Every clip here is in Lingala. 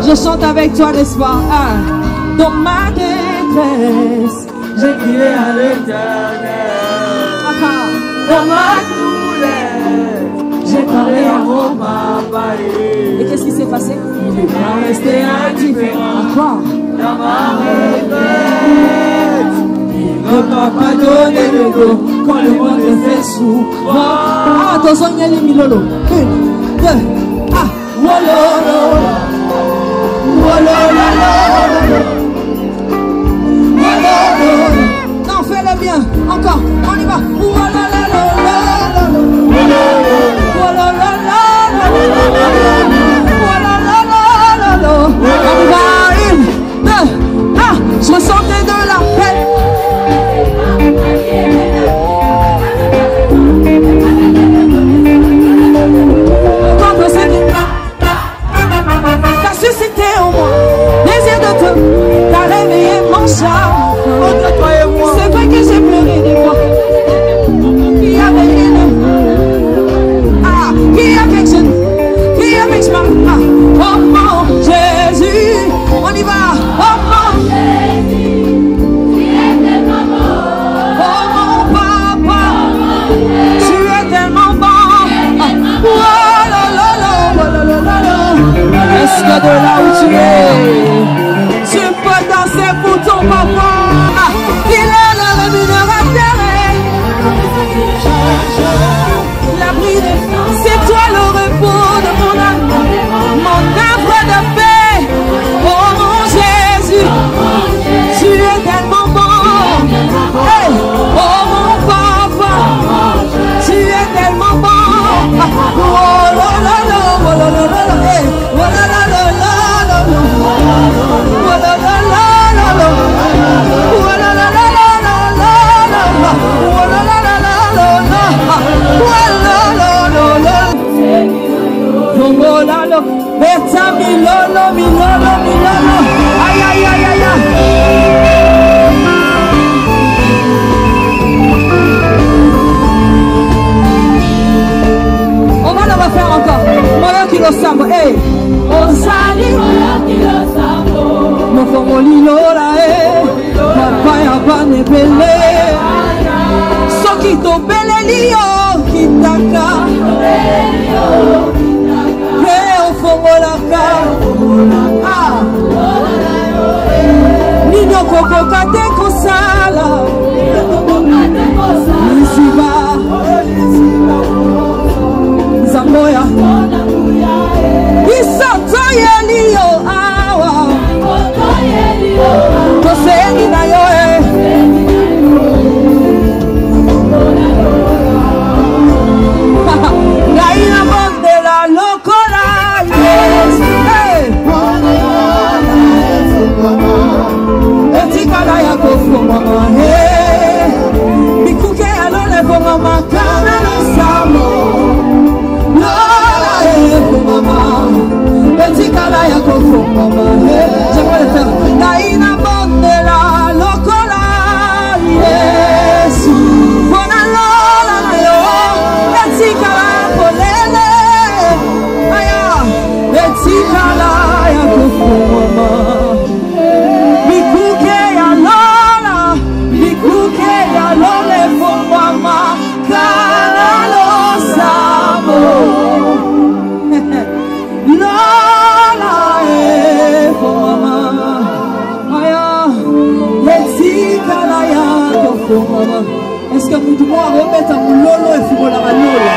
Je chante avec toi, n'est-ce pas? Dans ma détresse, j'ai crié à l'Éternel. Dans ma douleur, j'ai parlé à mon papa. Et qu'est-ce qui s'est passé? Il est pas resté indifférent. À quoi? Dans ma retraite, il ne m'a pas donné le dos quand le monde me fait souffrir. Attention, il y a les milolo. 1, 2, wololo. Non, fais-le bien. Encore, on y va. On y va. 1, 2, 1. Je sentais de la paix. Quand on s'est dit, t'as suscité en moi désir de te, t'as réveillé mon charme. Entre toi et moi, c'est vrai que j'ai pleuré des fois. Il y avait une, il y a quelque chose, il y a quelque chose. Oh mon Jésus, on y va. Oh mon Jésus, tu es tellement bon. Oh mon papa, tu es tellement bon. Oh là là là là là là là. Est-ce que de là où tu es, tu peux danser pour ton papa? Il est le rémunérateur. La bride, c'est toi le repos de mon âme, mon havre de paix. Oh mon Jésus, tu es tellement bon. Hey, oh mon papa, tu es tellement bon. Oh là là là, oh là là là, hey, oh là là là là, oh là là là là, oh là là là là, oh là là là là, oh là là là là. Longolalo, beta milolo, milolo, milolo. Aïe, aïe, aïe, aïe, aïe. On va le refaire encore. Moyo qui le sabo, hey. On sali, moyo qui le sabo. Mon fomo lilola, hey. Papa ya bane bele. Soki to bele liyo, kitaka. Nino koko kate kosala Nisiba Zamboya Isoto yeliyo awa Kosengi na yoe Gaina bondela lokola Etikala ya kofu mama he Bikuke alole for mama kana no samo Lola he for mama Etikala ya kofu mama he Je peux le faire Daina bondela lokola Yesu Bona lola na yo Etikala polele Aya Etikala ya kofu mama Est-ce que vous devez remettre mon lolo et vous la lola?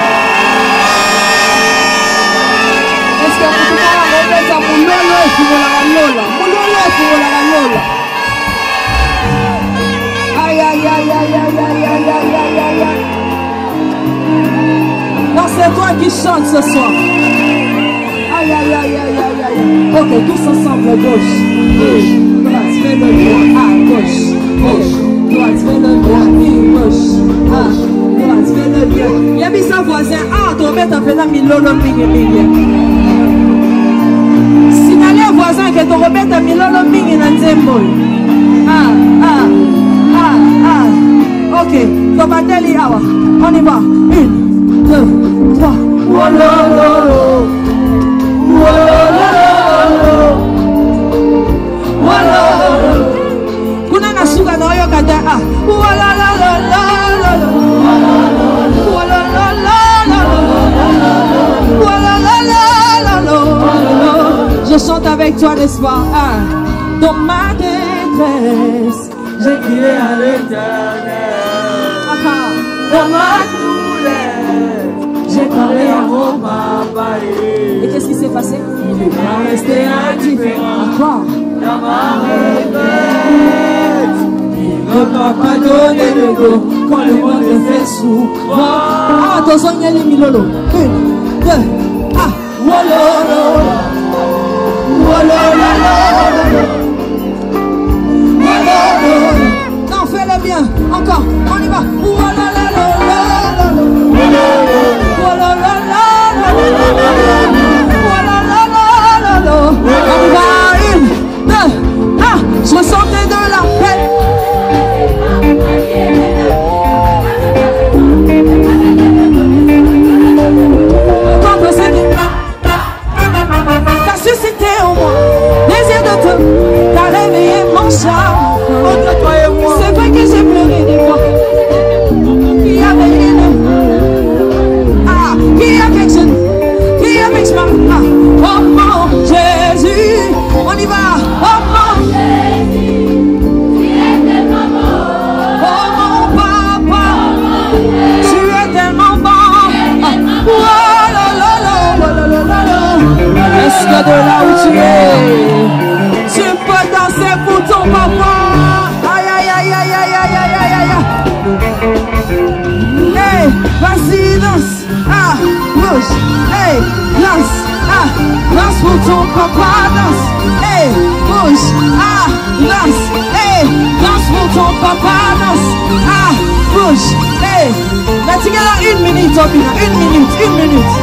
Est-ce que vous devez remettre mon lolo et vous la lola? Mon lolo et vous la lola. Aïe aïe aïe aïe aïe aïe aïe aïe aïe aïe aïe. Non, c'est toi qui chantes ce soir. Aïe aïe aïe aïe aïe aïe. Ok, tous ensemble, gauche, gauche, droite, fais le droit, gauche, gauche. Droite, fais le droit, gauche, grâce, fais-le bien. Il y a mis sa voisin, ah, ton maître a fait la milolo mingi mingi. Signalez voisin que ton remettre a milolo mingi dans Zembo. Ok, Tomateli Awa, on y va. 1, 2, 3. Wolololo, wolololo, wolololo. Kuna na suga na yo kata ah. Wolololo, wolololo. Je chante avec toi, n'est-ce pas? Dans ma détresse, j'ai crié à l'Éternel. Dans ma douleur, j'ai parlé à mon papa. Et qu'est-ce qui s'est passé? Il n'est pas resté indifférent. Encore. Dans ma retraite, il ne m'a pas donné le dos quand le monde me fait souffrir. Ah, attention, il y a les milolo. 1, 2, ah, wololo, wololo. Non, fais-le bien. Encore, on y va. On y va. 1, 2, ah, je sentais de la paix. Contre ce qui t'as suscité en moi, désir de te, t'as réveillé mon charme. C'est vrai que j'ai pleuré des fois. Il y avait une, ah, il y a quelque chose, il y a quelque chose. Oh mon Jésus, on y va. Oh mon Jésus, tu es tellement bon. Oh mon papa, tu es tellement bon. Oh là là là là là là là. Est-ce que de là où tu es, tu peux danser pour ton papa? Hey, vas-y, danse, ah, bouge, hey, danse, ah, danse pour ton papa, danse, hey, bouge, ah, danse, hey, danse pour ton papa, danse, ah, bouge, hey. Let's get 1 minute, Obina, 1 minute, 1 minute.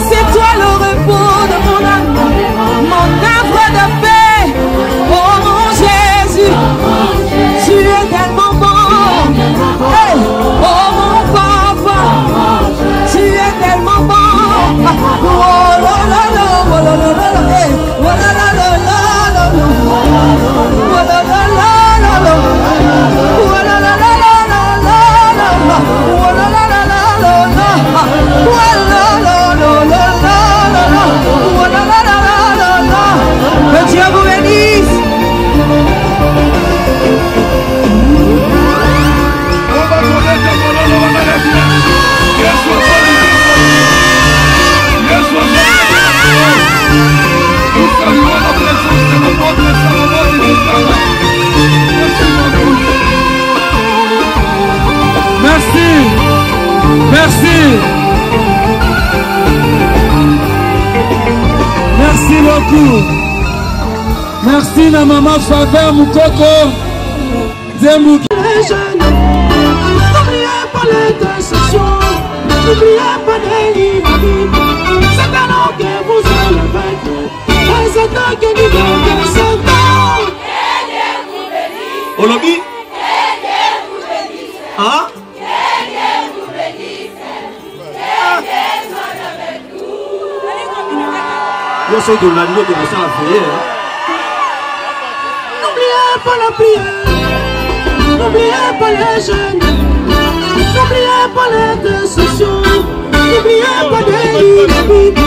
C'est toi le repos de mon âme, mon havre de paix. Oh mon Jésus, tu es tellement bon. Hey, oh mon papa, tu es tellement bon. Oh là là là, oh là là là, hey, oh là là là là, oh là là là là, oh là là là là, oh là là là là. Que Dieu vous bénisse. Merci. Merci. Merci beaucoup. Merci la maman Faveur Moukoko. Zembouk. Les jeunes, n'oubliez pas les décisions, n'oubliez pas les limites. C'est un an que vous allez vaincre. Et c'est un que nous devons s'entendre. Que Dieu vous bénisse. Olobi. Que Dieu vous bénisse. Hein? Nous sommes de l'année de la prière. N'oubliez pas la prière. N'oubliez pas les jeunes. N'oubliez pas les décisions. N'oubliez pas les limites.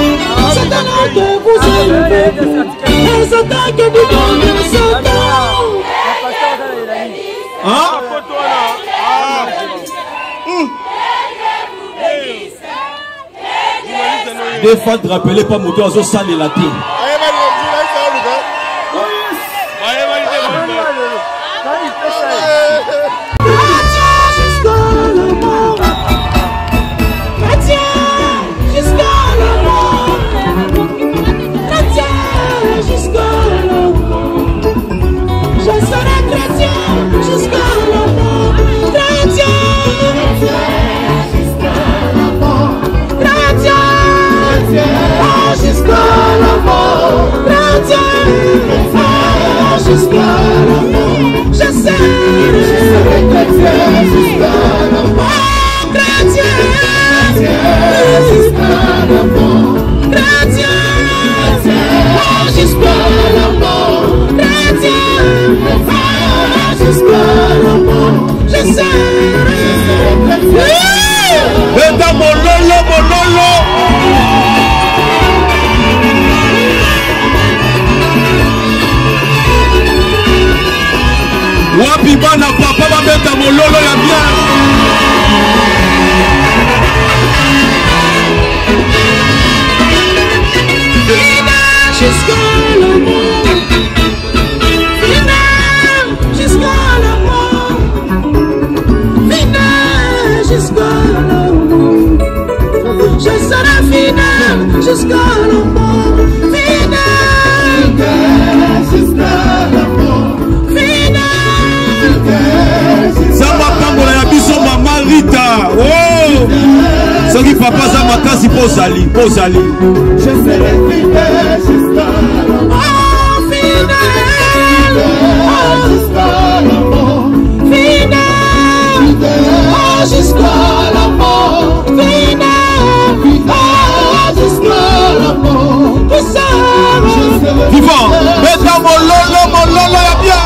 C'est un an que vous allez vaincre. Et c'est un que nous donnons ce temps. Hein? Des fois, de rappeler pas mon toit, ça les latins. Soki papa za makasi pozali. Je serai fidèle jusqu'à la mort. Jusqu'à la mort. Fidèle jusqu'à la mort. Fidèle jusqu'à la mort. Vivant. Maintenant mololo ya bien.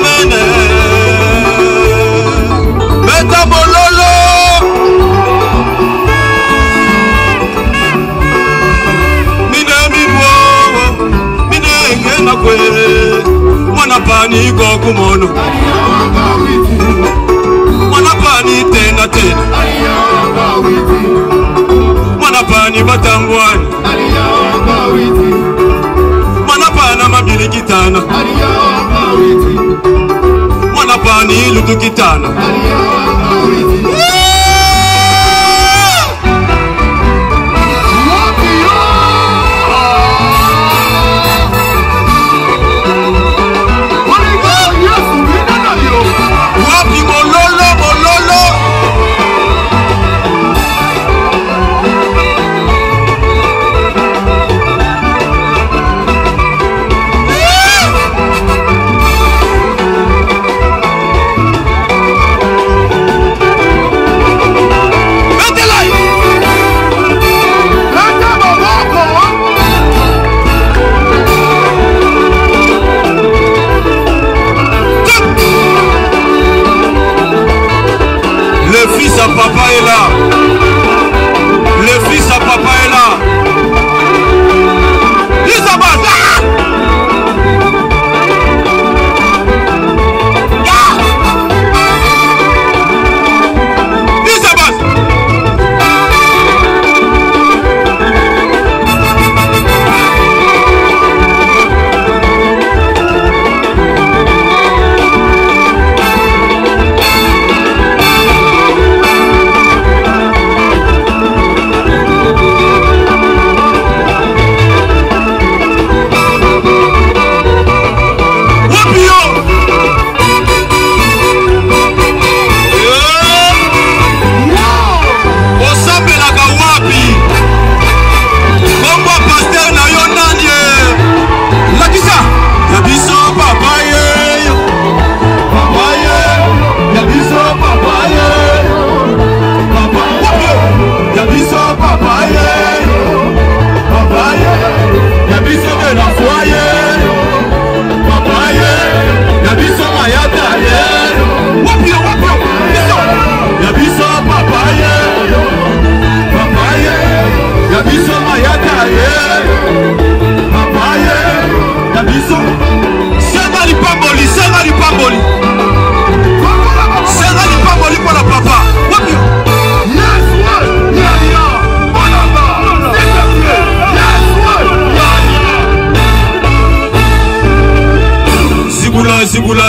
Amen. boku mono mwana pani tena tena mwana pani batangwani mwana pana mabili kitana mwana pani lutu kitana Papa est là. Le fils à papa est là. Isabas. Isabas.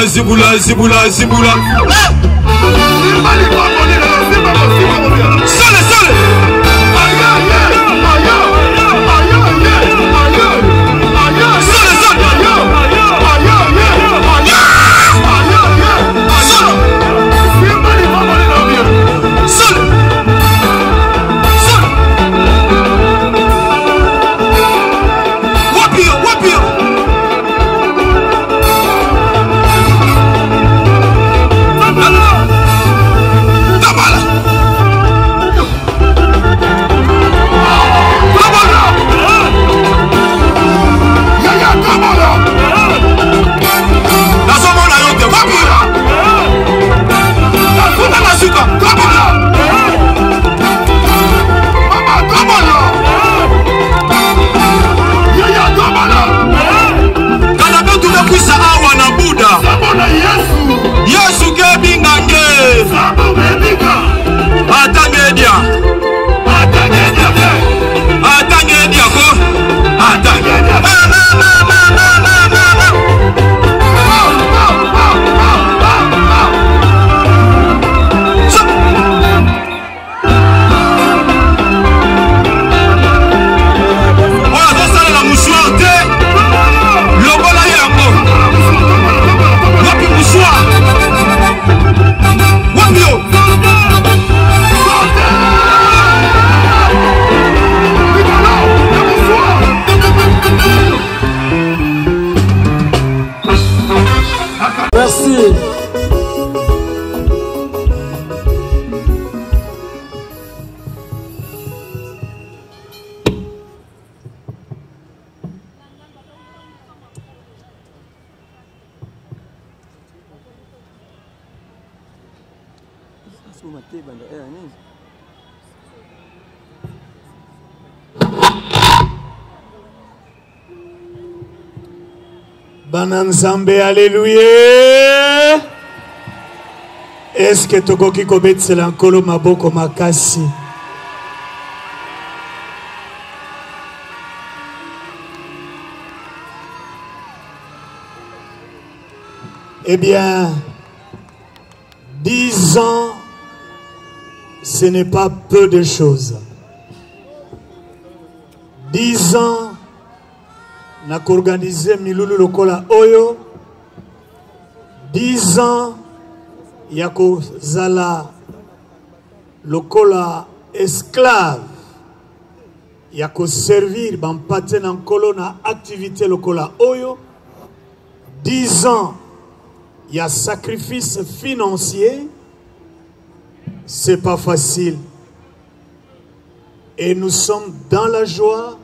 Ziboula, Ziboula, Ziboula. Sole, sole. Bananzambe, alléluia. Est-ce que tokoki kobetsela nkolo maboko makasi? Eh bien, 10 ans, ce n'est pas peu de choses. 10 ans, n'a qu'organisé Milulu Lokola Oyo. 10 ans, Yako Zala Lokola esclave. Yako servir, ban paten en colonna activité Lokola Oyo. 10 ans, il y a sacrifice financier. C'est pas facile. Et nous sommes dans la joie.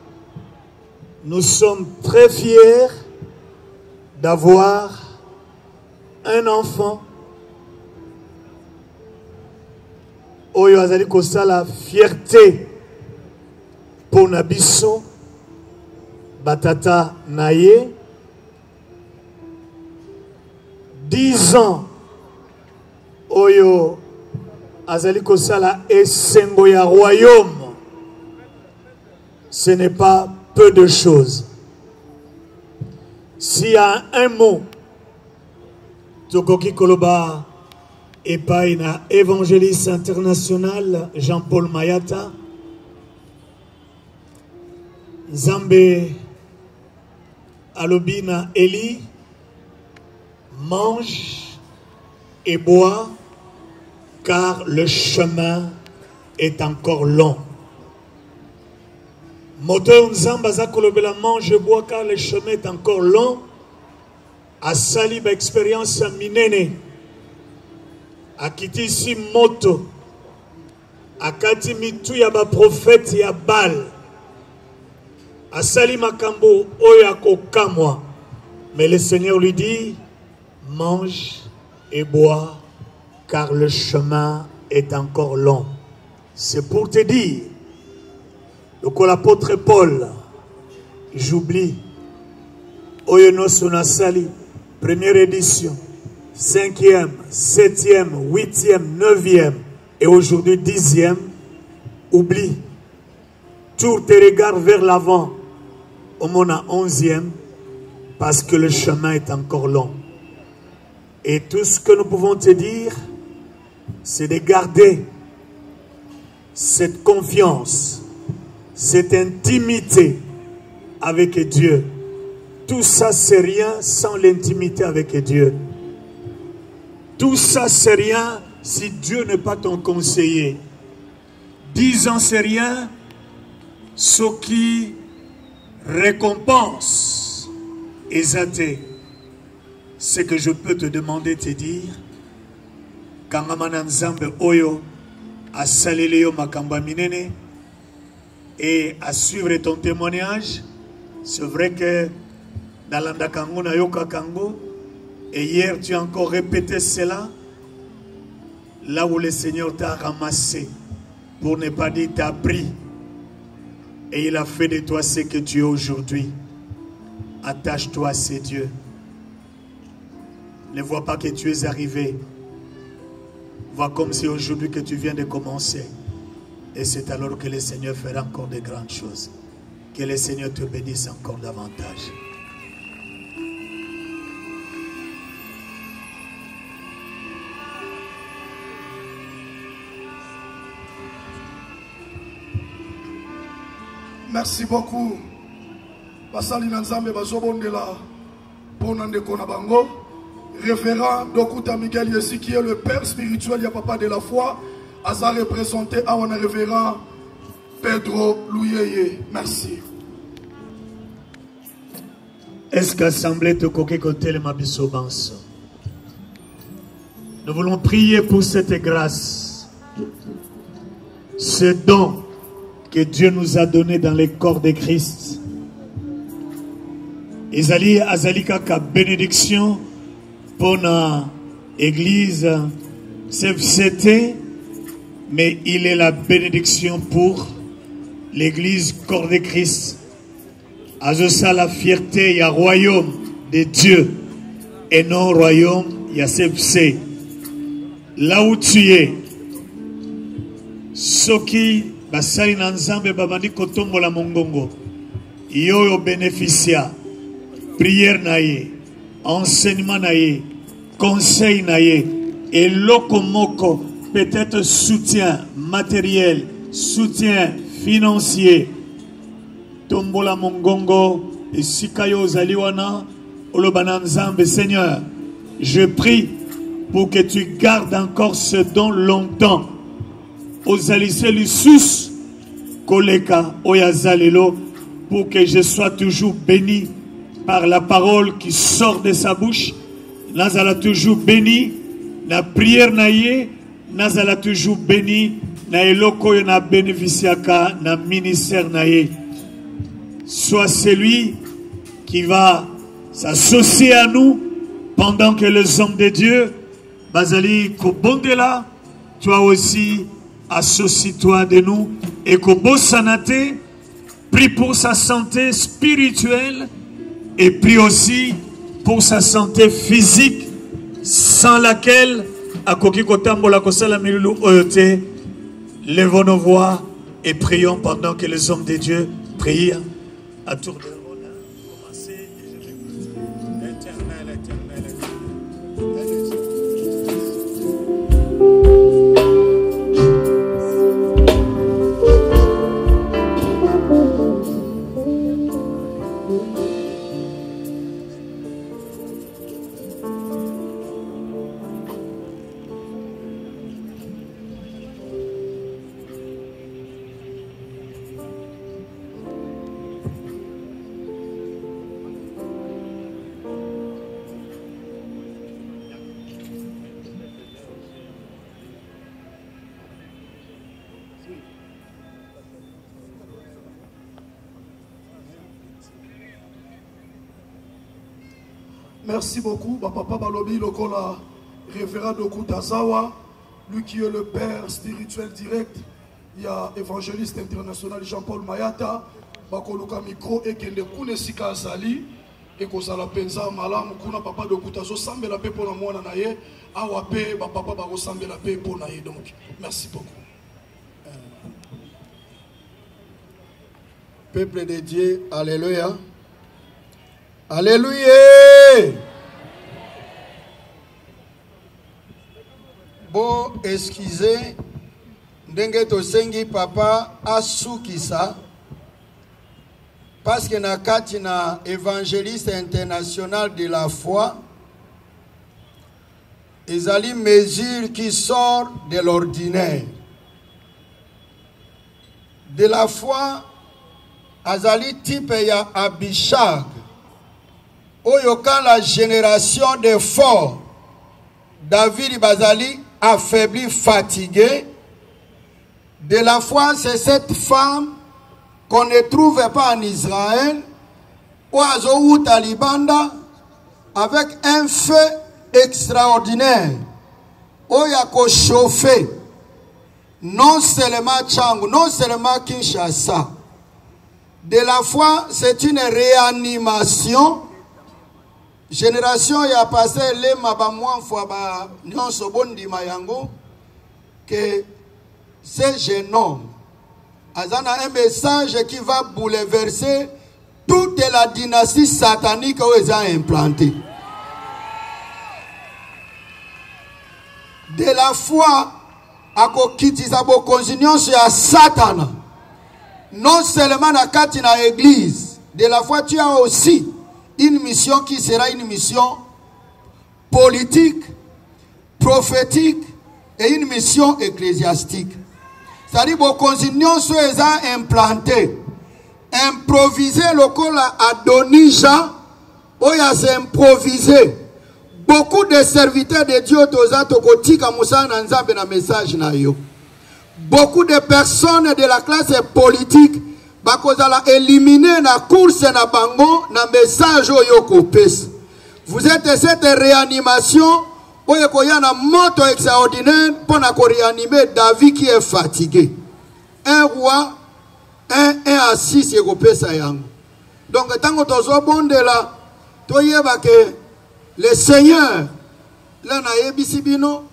Nous sommes très fiers d'avoir un enfant. Oyo azali kosala fierté pour Nabiso Batata Naye. 10 ans. Oyo azali kosala esengo ya royaume. Ce n'est pas peu de choses. S'il y a un mot, Tokoki Koloba Epaina, évangéliste international Jean-Paul Mayata, Zambé Alobina Eli, mange et bois, car le chemin est encore long. Moto Nzambaza Kolobela mange et bois, car le chemin est encore long. A Salib expérience minene. A kiti si moto. A kati mitu ya ba prophète ya Baal. A Sali makambo oya kokamwa. Mais le Seigneur lui dit, mange et bois, car le chemin est encore long. C'est pour te dire, donc l'apôtre Paul, j'oublie, Oyono Sonasali, première édition, 5e, 7e, 8e, 9e, et aujourd'hui 10e, oublie, tout tes regards vers l'avant, au moins à 11e, parce que le chemin est encore long. Et tout ce que nous pouvons te dire, c'est de garder cette confiance, cette intimité avec Dieu. Tout ça, c'est rien sans l'intimité avec Dieu. Tout ça, c'est rien si Dieu n'est pas ton conseiller. 10 ans, c'est rien. Ce qui récompense Esaté, ce que je peux te demander, te dire, Kangamana Nzambe Oyo, à Salileo Makamba Minene, et à suivre ton témoignage. C'est vrai que dans l'Andakango na Yoka Kango, et hier tu as encore répété cela, là où le Seigneur t'a ramassé, pour ne pas dire t'a pris, et il a fait de toi ce que tu es aujourd'hui. Attache-toi à ces dieux. Ne vois pas que tu es arrivé. Vois comme si aujourd'hui que tu viens de commencer. Et c'est alors que le Seigneur fera encore de grandes choses. Que le Seigneur te bénisse encore davantage. Merci beaucoup. Basali Nanzambe Bazobondela Ponande Konabango. Révérend Dokuta Miguel Yessi, qui est le père spirituel, il y a papa de la foi. Asa représenté à un révérend Pedro Louyeye. Merci. Est-ce qu'assemblée te coquet côté le mabiso banso? Nous voulons prier pour cette grâce, ce don que Dieu nous a donné dans le corps de Christ. Ezali azalika ka bénédiction pour l'église CFCT, mais il est la bénédiction pour l'église corps de Christ. Azosa la fierté, il y a royaume, de Dieu et non royaume Yasepse. Là où tu es, Soki basali na nzambe babandi kotombola mongongo, yo bénéficia prière naye, enseignement naye, conseil naye, et lokomoko, peut-être soutien matériel, soutien financier. Tombola mongongo et sikayo zaliwana olobana nzambe. Seigneur, je prie pour que tu gardes encore ce don longtemps. Ozalise lusus koleka oyazalelo, pour que je sois toujours béni par la parole qui sort de sa bouche. Nazala toujours béni na prière naye, nazala toujours béni na eloko na bénéficiaka na ministère naye. Sois celui qui va s'associer à nous pendant que les hommes de Dieu bazali kobondela, toi aussi associe-toi de nous, et Kobosanate prie pour sa santé spirituelle et prie aussi pour sa santé physique, sans laquelle akoki kotambola kosala milulu oyote. Levons nos voix et prions pendant que les hommes de Dieu prient à tour de rôle. Commencez et je l'écoute. Éternel, éternel, éternel. Merci beaucoup, Papa Balobi Lokola, révérend Dokutazawa, lui qui est le père spirituel direct. Il y a évangéliste international Jean-Paul Mayata, Bakoluka Mikro et Kende Kune Sika Azali, et Kozala Penza Malam, Kuna Papa Dokutazo, Sambe la paix pour la moine naye, Awape, Papa Baro Sambe la paix pour naye. Donc, merci beaucoup. Peuple de Dieu, Alléluia. Alléluia. Bon, excusez, ndenge tosengi papa asukisa, parce que na kati na évangéliste international de la foi, ezali mesure qui sort de l'ordinaire. De la foi, azali type ya Abishag. Oyo quand la génération des forts, David Bazali affaibli, fatigué. De la foi, c'est cette femme qu'on ne trouve pas en Israël, ou Talibanda, avec un feu extraordinaire. Oya ko chauffé, non seulement Tchangou, non seulement Kinshasa. De la foi, c'est une réanimation. Génération ya passé les mabamouan fois ba nyonso bondi mayango que ce jeune homme a un message qui va bouleverser toute la dynastie satanique où ils ont implanté. De la foi à kokitisa bo conscience ya Satan. Non seulement na katina église, de la foi tu as aussi une mission qui sera une mission politique, prophétique et une mission ecclésiastique. C'est-à-dire que continuons sur les implantés. Improviser le col à Donija, où il y a improvisé. Beaucoup de serviteurs de Dieu, beaucoup de personnes de la classe politique, bakozala éliminer na course na bango na message oyo pesa. Vous êtes cette réanimation oyo koya na moto extraordinaire pour na ko réanimer David qui est fatigué. Un roi, un à 6 eko pesa yango. Donc tango tozo bondela toyeba que le Seigneur là na yebisi bino.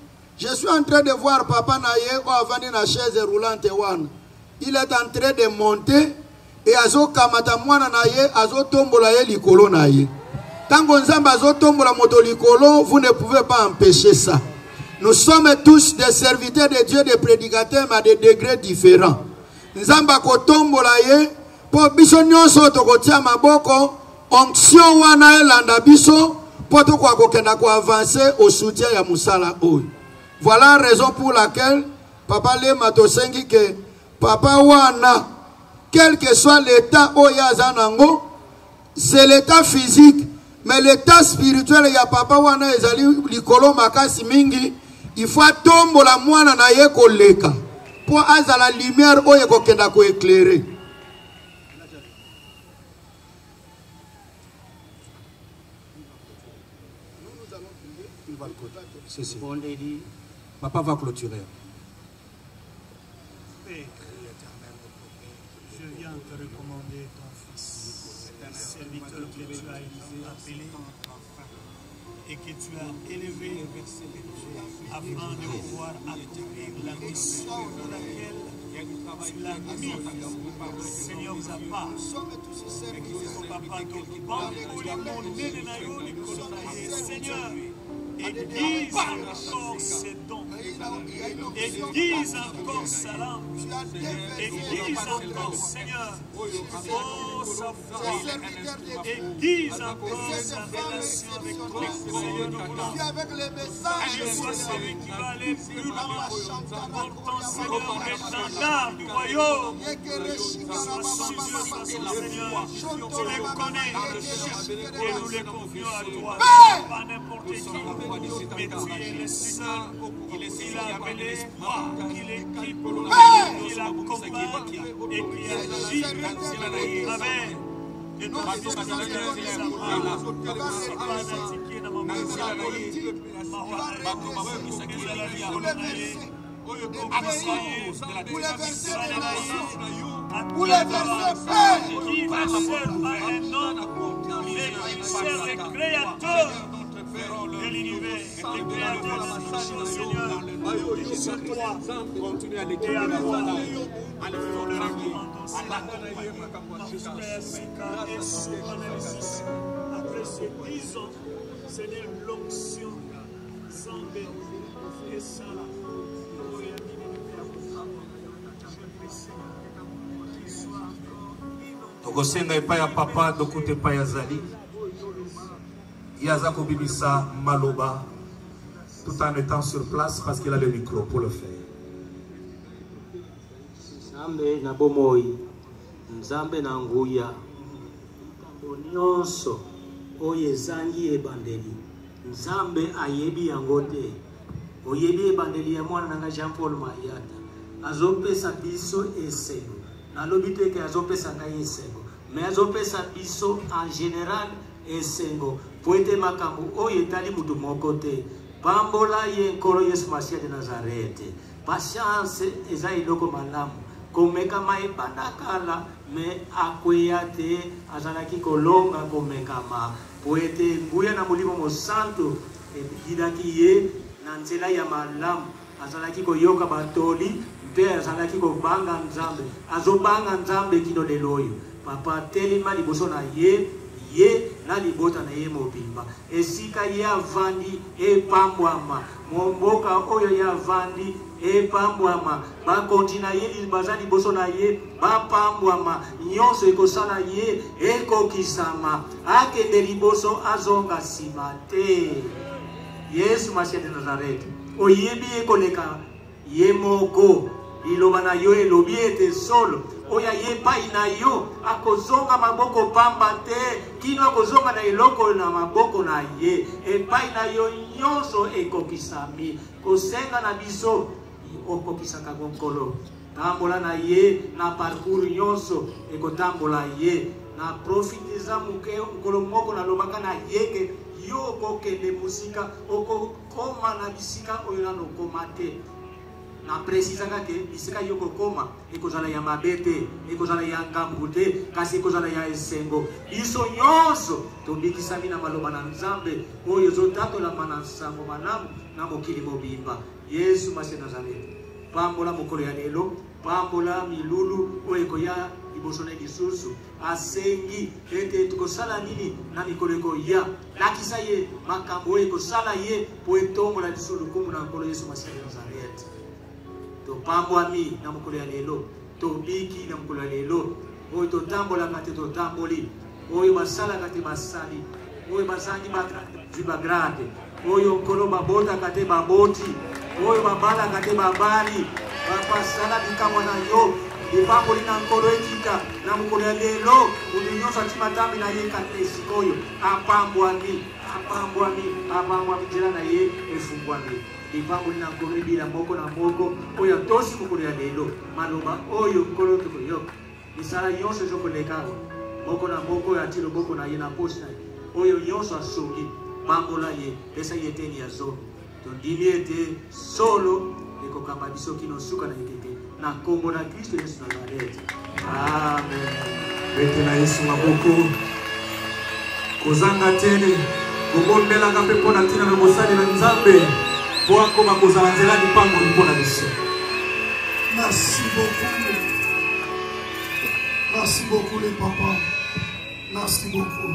Je suis en train de voir papa naye ou avani na chaise roulante wana. Il est en train de monter et azo kamata mwana naye azo tombola ye likolo naye. Tango nzamba azo tombola moto likolo, vous ne pouvez pas empêcher ça. Nous sommes tous des serviteurs de Dieu, des prédicateurs, mais à des degrés différents. Nzamba ko tombola ye po biso nyonso tokotia maboko onction wana elanda biso po to kwa kokenda ko avancer au soutien ya musala oyo. Voilà la raison pour laquelle papa le matosengi que papa wana quel que soit l'état oya zanango, c'est l'état physique, mais l'état spirituel ya papa wana ezali likolo makasi mingi. Il faut tomber la mwana na ye koleka pour aza la lumière oye kokenda ko éclairer. Papa va clôturer. Père, je viens te recommander ton fils, serviteur que tu as appelé et que tu as élevé afin de pouvoir accomplir la mission pour laquelle tu l'as mis, Seigneur, à part. Papa, Seigneur, aiguise encore ses dons, aiguise encore sa langue, aiguise encore, Seigneur, oh sa foi, aiguise encore sa relation avec toi, Seigneur, que soit celui qui va aller plus loin pour ton Seigneur, l'étendard du royaume, sois son Dieu, sois son Seigneur, tu les connais et nous les confions à toi, pas n'importe qui. Mais tu es le seul, il a appelé l'espoir, il équipe, il accompagne et qui agit avec de ton fils qui de l'univers, le créateur de tout, Seigneur, sur toi, continue à l'écrire, et à toi, nous le recommandons, Seigneur, après ces 10 ans, Seigneur, l'onction, Zambé, et ça, Tokosenga epai ya papa dokuta epai ya Zali Yaza Kobibisa Maloba tout en étant sur place parce qu'il a le micro pour le faire. Nzambe na bomoi, Nzambe na nguya, onyonso oye zangi ebandeli, Nzambe ayebi yangote, oyebi ebandeli ya mwana nanga Jean Paul Mayata, azopesa biso esengo, nalobite ke azopesa na esengo, mais azopesa biso en général esengo, poete makambu oye tali mutu mokote, pambola ye nkolo Yesu Masia de Nazarete, patience eza iloko malamu, komeka mai bandakala, me akweyate azalaki kolonga komekama, poete nguya na mulimo mosanto, hidaki ye na nzela ya malamu, azalaki koyoka batoli, mpe azalaki kobanga Nzambe, azobanga Nzambe kino leloyo, papa telema liboso na ye na libota na ye mobimba, esika ye avandi epambwama, momboka oyo ye avandi epambwama, bakontina ye baza liboso na ye bapambwama, nyonso ekosala ye ekokisama, akende liboso azonga sima te. Yesu Masia de Nazareth, oyebi ekoleka ye moko, iloba na yo elobi ete solo, oya ye pai na yo akozonga maboko pamba te, kino akozonga na eloko na maboko na ye, epai na yo nyonso ekokisami, kosenga na biso okokisaka konkolo, tambola na ye na parcours nyonso ekotambola ye, na profitiza mukolo moko na lobaka na yeke yo kokende musika okokoma na bisika oyo na nokoma te. na precisaka ke bisika yo kokoma ekozala ya mabete ekozala ya ngambu te kasi ekozala ya esengo biso nyonso tobikisami na maloba na Nzambe oyo ezotatola na nsango malamu na mokili mobimba Yesu masi Nazareti pambola mokolo ya lelo pambola milulu oyo ekoya liboso na lisusu asengi ete tukosala nini na mikolo ekoya lakisa ye makambo oyo ekosala ye po etombola biso lukumu na nkolo Yesu masi Nazareti topambwami na mokolo ya lelo tobiki na mokolo ya lelo oyo totambolaka te totamboli oyo basalaka te basali oyo bazangi bagrade oyo nkolo babotaka te baboti oyo babalaka te babali bapasala bikamwa na yo epamboli na nkolo ekita na mokolo ya lelo mutu nyonso atima tambi na ye kate sikoyo apambwami nzela na ye efungwami epamboli na nkolo ebila moko na moko oyo atosi mokolo ya lelo maloba oyo nkolo tokoyoka misala nyonso ezokoleka moko na moko oyo ati loboko na ye na posi na ye oyo nyonso asongi pambola ye pesa ye eteni ya zomi tondimi ete solo ekokamba biso kino suka na ekeke na nkombo na Kristo Yesu Nazareti amen. Bete na Yesu maboko kozanga tene kobondelaka mpe mpona ntina na mosali na Nzambe po akoma kozala nzela lipango mpona biso. Merci beaucoup. Merci beaucoup les papas. Merci beaucoup.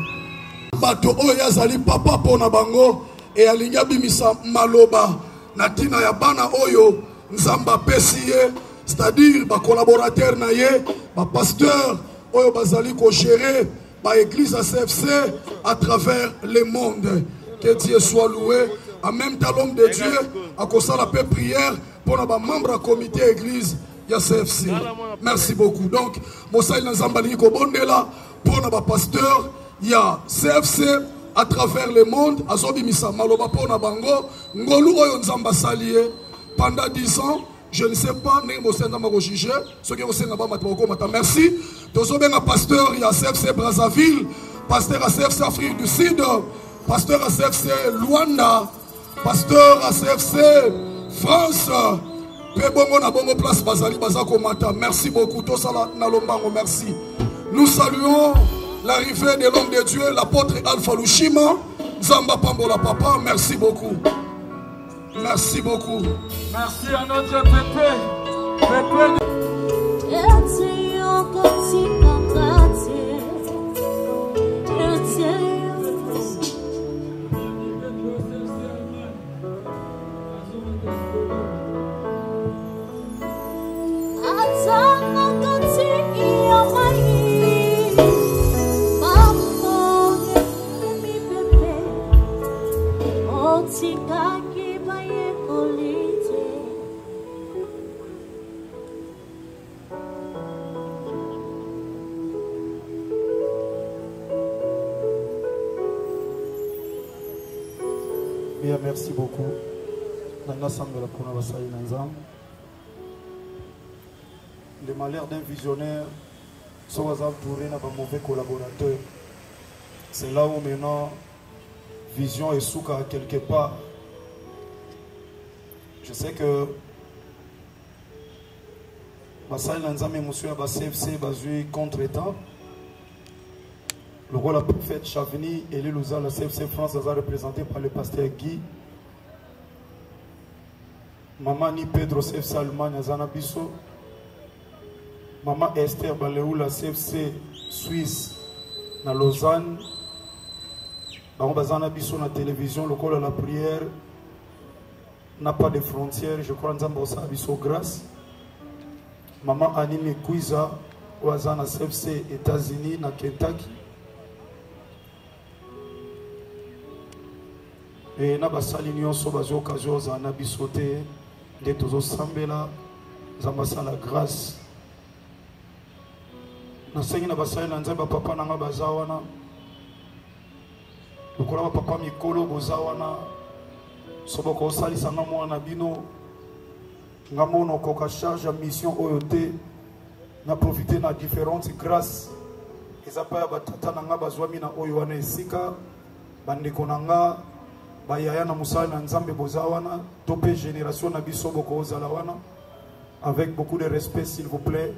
Bato oyo azali papa pona bango e alingi abimisa maloba na tina ya bana oyo Nzambe apesi ye, c'est-à-dire ba collaborateur na ye, ba pasteur oyo bazali ko gérer ba église à CFC à travers le monde. Que Dieu soit loué. En même temps l'homme de Dieu a commencé la paix prière pour nos membres du comité église ya CFC. Merci beaucoup. Donc Mosai Nzambali ko bondela pour nos pasteurs ya CFC à travers le monde azobimisa maloba pour na bango ngolu oyo Nzamba salié pendant 10 ans. Je ne sais pas, mais je ne sais pas ce que vous savez. Merci. Nous sommes un pasteur à CFC Brazzaville, pasteur à CFC Afrique du Sud, pasteur à CFC Luanda, pasteur à CFC France. Merci beaucoup. Merci. Nous saluons l'arrivée de l'homme de Dieu, l'apôtre Alpha Lushima, Zamba Pambola Papa. Merci beaucoup. Merci beaucoup. Merci à notre pépé. Bien, merci beaucoup. Le malheur d'un visionnaire, soit entouré d'un mauvais collaborateur. C'est là où maintenant, vision et souka quelque part. Je sais que Basai Lanzame Monsieur Abba CFC basé contre-temps. Le rôle de la prophète Chavini et l'Ilouza, la CFC France, est représenté par le pasteur Guy. Maman Ni Pedro, CFC Allemagne, Azana Bisso. Maman Esther Baléou, la CFC Suisse, na Lausanne. Maman Bazana Bisso, na télévision, le rôle de la prière n'a pas de frontières. Je crois que nous avons Bisso grâce. Maman Anime Kouiza, Azana CFC États-Unis, na Kentucky. Et na basali nyonso bazo occasion za na bisoté de tozo sambela zambasa la grâce na sengi na basali na nzamba papa na nga bazawana lokola papa mikolo bozawana soboko sali sanga mwana bino ngamono koka charge mission oyote na profiter na différentes grâces ezapa ya batata na nga bazwami na oyo wana esika bandeko na nga bayaya na musala na nzambe bozawana topé génération na biso boko ozalawana avec beaucoup de respect s'il vous plaît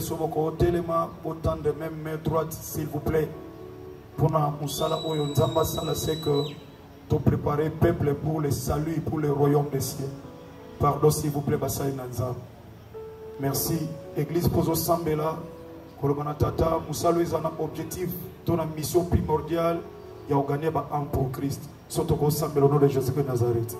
soboko telema autant de même main droite s'il vous plaît pour na musala oyo nzamba sala c'est que to préparer peuple pour le salut et pour le royaume des cieux. Pardon s'il vous plaît basai na nzamba. Merci église pozo sambela kolobana tata musala ezana objectif ton mission primordiale il y a gagné un pour Christ. Surtout au nom de Jésus de Nazareth.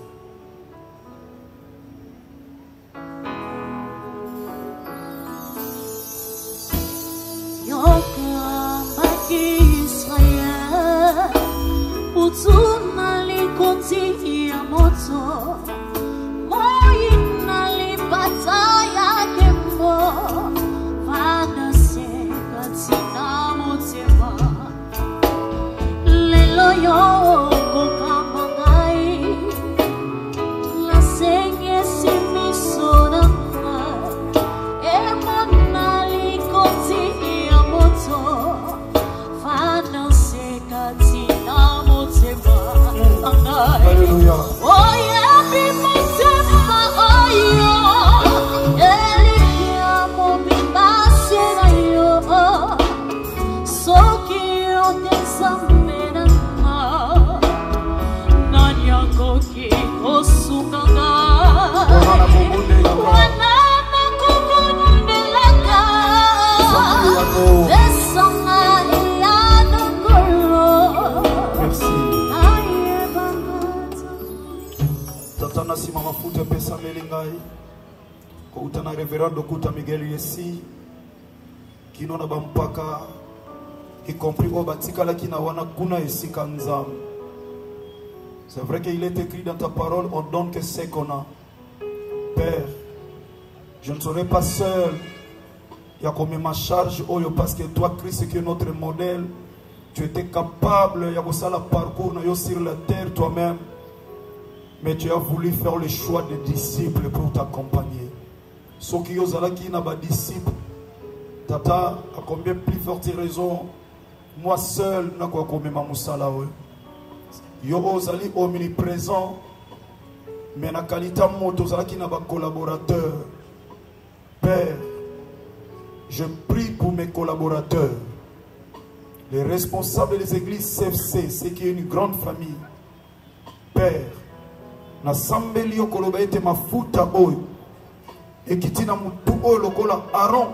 Dokuta Miguel Yesi kino na bampaka y compris au batika la kina wana kuna esika nzam. C'est vrai qu'il est écrit dans ta parole, on donne que c'est qu'on a. Père, je ne serai pas seul. Il y a comme ma charge parce que toi Christ qui est notre modèle, tu étais capable, il y a ça la parcours sur la terre toi-même, mais tu as voulu faire le choix des disciples pour t'accompagner. Ceux qui ont des disciples, tata, à combien plus forte raison, moi seul, n'a quoi comme ma moussala. Yo ozali omniprésent, mais na qualité moto ozali na ba collaborateur. Père, je prie pour mes collaborateurs, les responsables des églises CFC, c'est qui est une grande famille. Père, na sambeli yo koloba ete mafuta oyo ekiti na mutu oyo lokola Aaron,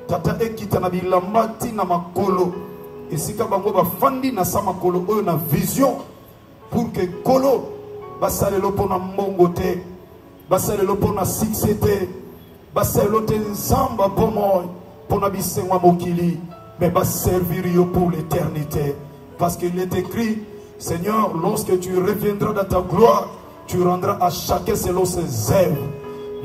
tata ekita na bilamba tina makolo esika bango bafandi na sa makolo oyo na vision pour que kolo basalelo pona mbongo te, basalelo pona succès te, basalelo te nzamba pona bisengwa mokili, mais baservir yo pour l'éternité, parce qu'il est écrit, Seigneur, lorsque tu reviendras dans ta gloire, tu rendras à chacun selon ses œuvres.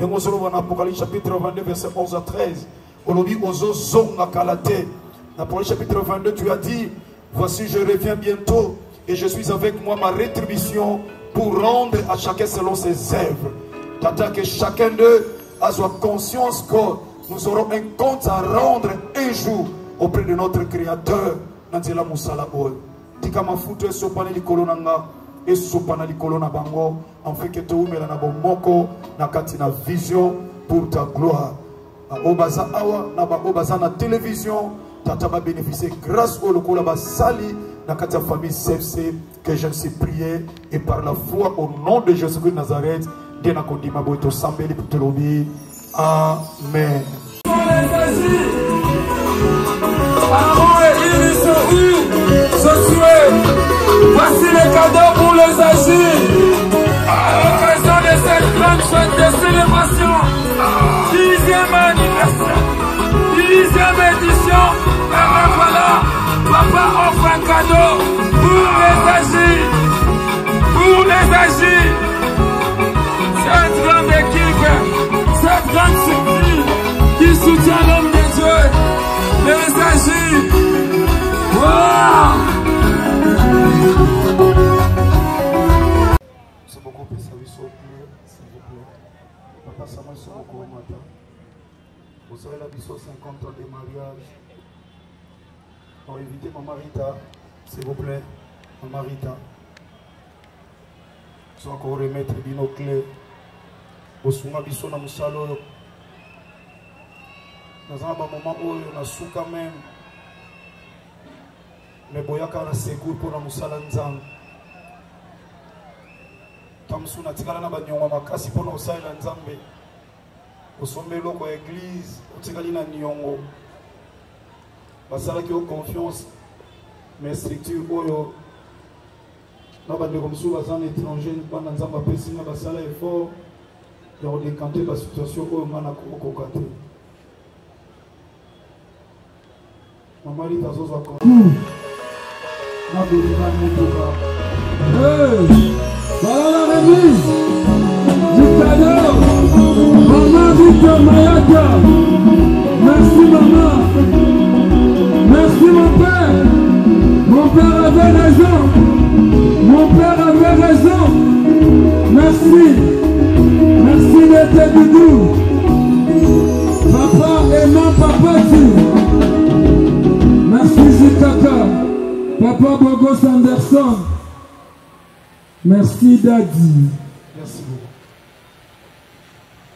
Dans Apocalypse chapitre 22 verset 11 à 13, Olobi ozo zonga kalate. Dans Apocalypse chapitre 22 tu as dit, voici je reviens bientôt et je suis avec moi ma rétribution pour rendre à chacun selon ses œuvres. Tata que chacun d'eux a sa conscience que nous aurons un compte à rendre un jour auprès de notre Créateur. Nanzela Moussala Oy. Tika mafuto esopane likolo nanga, esopana likolo na bango, en fait que tu umela na bomoko na kati na vision pour ta gloire. Obaza awa na ba obaza na télévision, tata va bénéficier grâce au lokola ba sali na kati ya famille CFC que je suis prié et par la foi au nom de Jésus-Christ de Nazareth, Dieu na kondima boito sambeli pour te lobi. Amen. Voici les cadeaux pour les agir. À l'occasion de cette grande fête de célébration, 10e anniversaire, 10e édition, et ben voilà, papa offre un cadeau pour les agir. Pour les agir. Cette grande équipe, cette grande surprise qui soutient l'homme de Dieu, les agir. Wow! C'est beaucoup plus service au plus, s'il vous plaît. Papa Samuel Somoko au matin. Vous savez la biseau 50 ans de mariage. On va inviter Maman Rita, s'il vous plaît. Maman Rita. soit qu'on remettre nos clés au souma biso na musalo dans un moment où on a sous quand même mais boyaka na secours pour la musala nzambe tamsuna tikala na banyonga makasi pour na usala nzambe osombe loko église otikali na nyongo basala ki confiance mais structure oyo na bande comme sous bazan étranger bana nzamba pesi na basala effort ya redécanter la situation oyo mana ko kokate mama lita zozo ko na bima mutuka voilà la remise du cadeau maman Victor Mayaka. Merci maman, merci mon père. Mon père avait raison. Mon père avait raison. Merci. Merci d'être doudou. Papa aimant papa tu. Merci Zikaka. Papa Bogos Anderson. Merci Daddy. merci beaucoup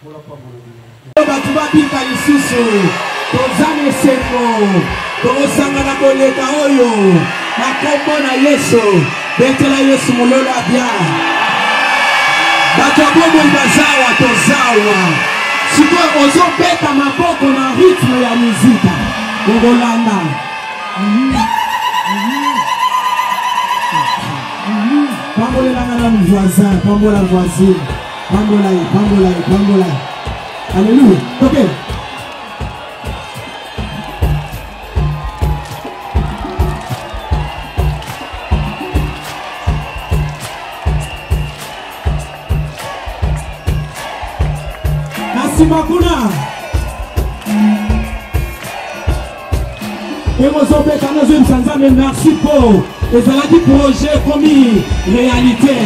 voilà pas batu babika lisusu tozana esengo tokosangana koleka oyo na kombo na yesu betela yesu mololo abia bato ya bomoi bazawa tozawa sikoyo ozobeta maboko na rythme ya mizika okolanda pambolelanga na voisin pambola voisine pambola ye pambola ye pambola ye alléluia ok merci makuna emozobeka nazwimisa nzambe merci po ezalaki projet komi réalité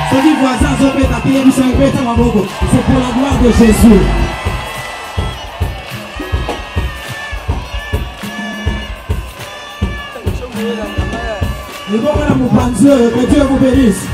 soki voisin azobeta te yebisa ebeta maboko c'est pour la gloire de Jésus. Libongo na mopanzi oyo que Dieu vous bénisse.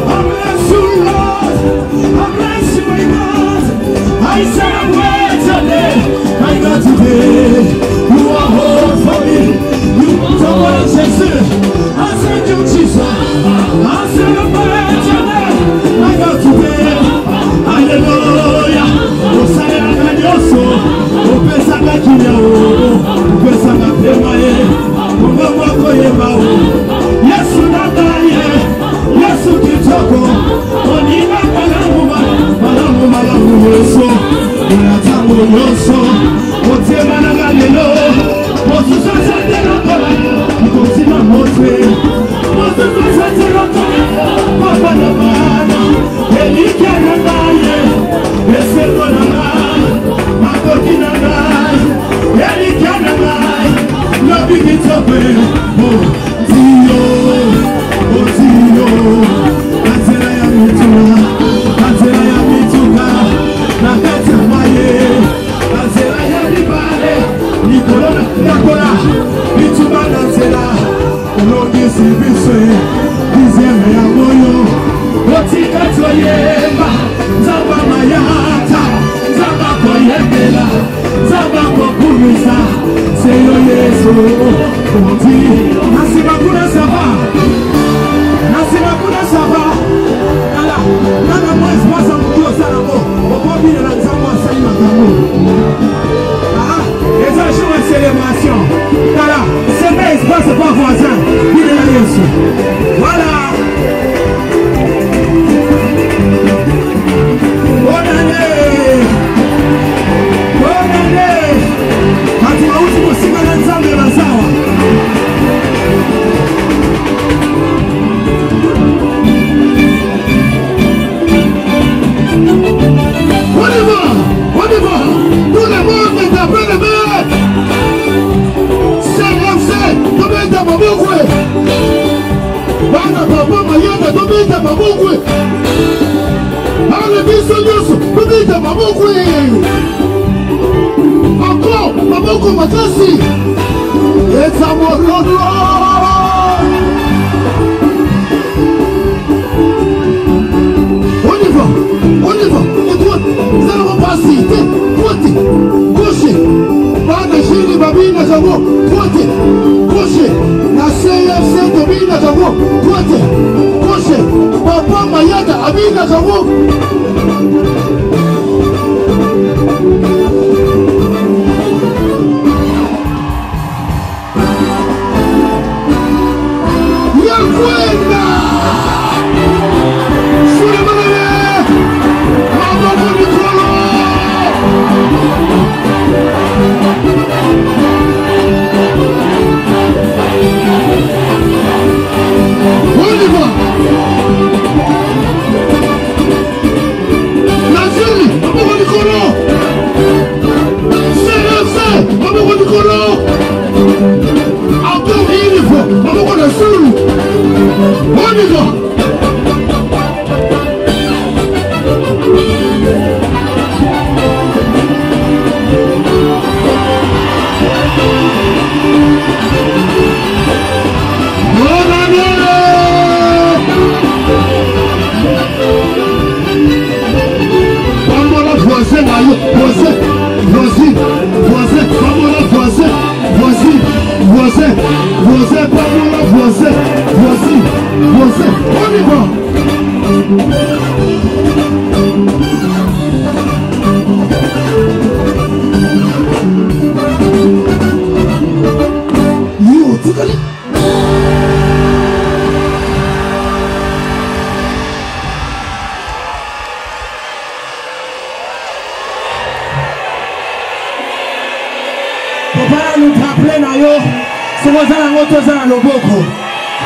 I bless you, Lord. I bless you, my God. I celebrate your day. My God, today, you are home for me. You want to want Jesus. I thank you, Jesus. I celebrate your day. My God, today, hallelujah. Osaya Ganyoso, Opesa Gakinya, Opesa Gapemae, Mungwa Yemao. Yesu Nadaye, Yesu Kitoko, Onima Malamu Yeso, Unatamu Yoso, Otema Nagalelo, Osusa Satera Kola, Kotina Motre, Osusa Satera Kola, Papa Nabana, Elika Nadaye, Eseko Nadaye, Makokina Nadaye, Elika Nadaye, Lobi Kitope, Tio, Tio, Atela ya Mituna, Atela ya Mituka, Nakata Maye, Atela ya Libale, Nikolona, Nakola, Mituma Natela, Logi Sibise, Dizeme ya Moyo, Otika Toyemba, Zaba Mayata, Zaba Koyebela, Zaba Kokumisa, Seyo Yesu, Konti, Nasibakuna Saba, Nasibakuna Saba, Nana moi je passe en tout au salamo, au premier de la Zama Salima les jours de célébration, voilà, c'est bien, il se passe pas voisin, il est là Yesu, voilà. Bonne année, quand tu vas où tu peux signer l'ensemble de la Zawa. On y va, tout le monde est à peine de c'est combien de Maboué? Bana Papa Mayana, combien de Maboué? Bana Bissonius, combien de Maboué? Encore, Mabouko Makasi, et à mon nom. On y va, nous allons passer, côté, gauche, pas de Chili, Babine, Javo, côté, gauche, la CFC, Domine, Javo, côté, gauche, Papa Mayada, Abine, Javo.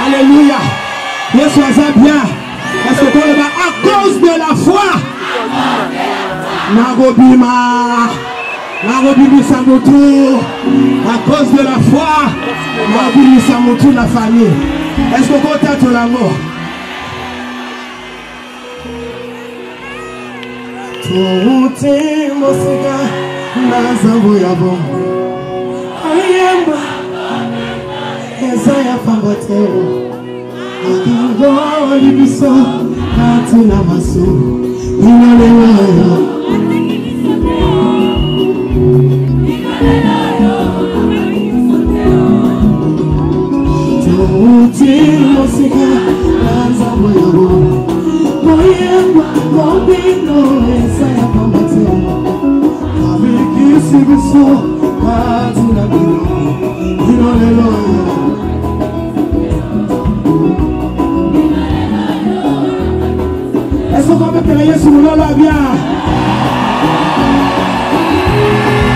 Alléluia. Yesu aza bien. Parce que à cause de la foi, Nagobima Samotu, à cause de la foi, Nagobima Samotu la famille. Est-ce qu'on compte à tout l'amour? Tout est mosika, Nazambo Yabo. Ayemba, Ezaya Pambatero. Akigo Libiso, Katina Masu, Inalewa. Est-ce qu'on va mettre les yeux sur le là bien?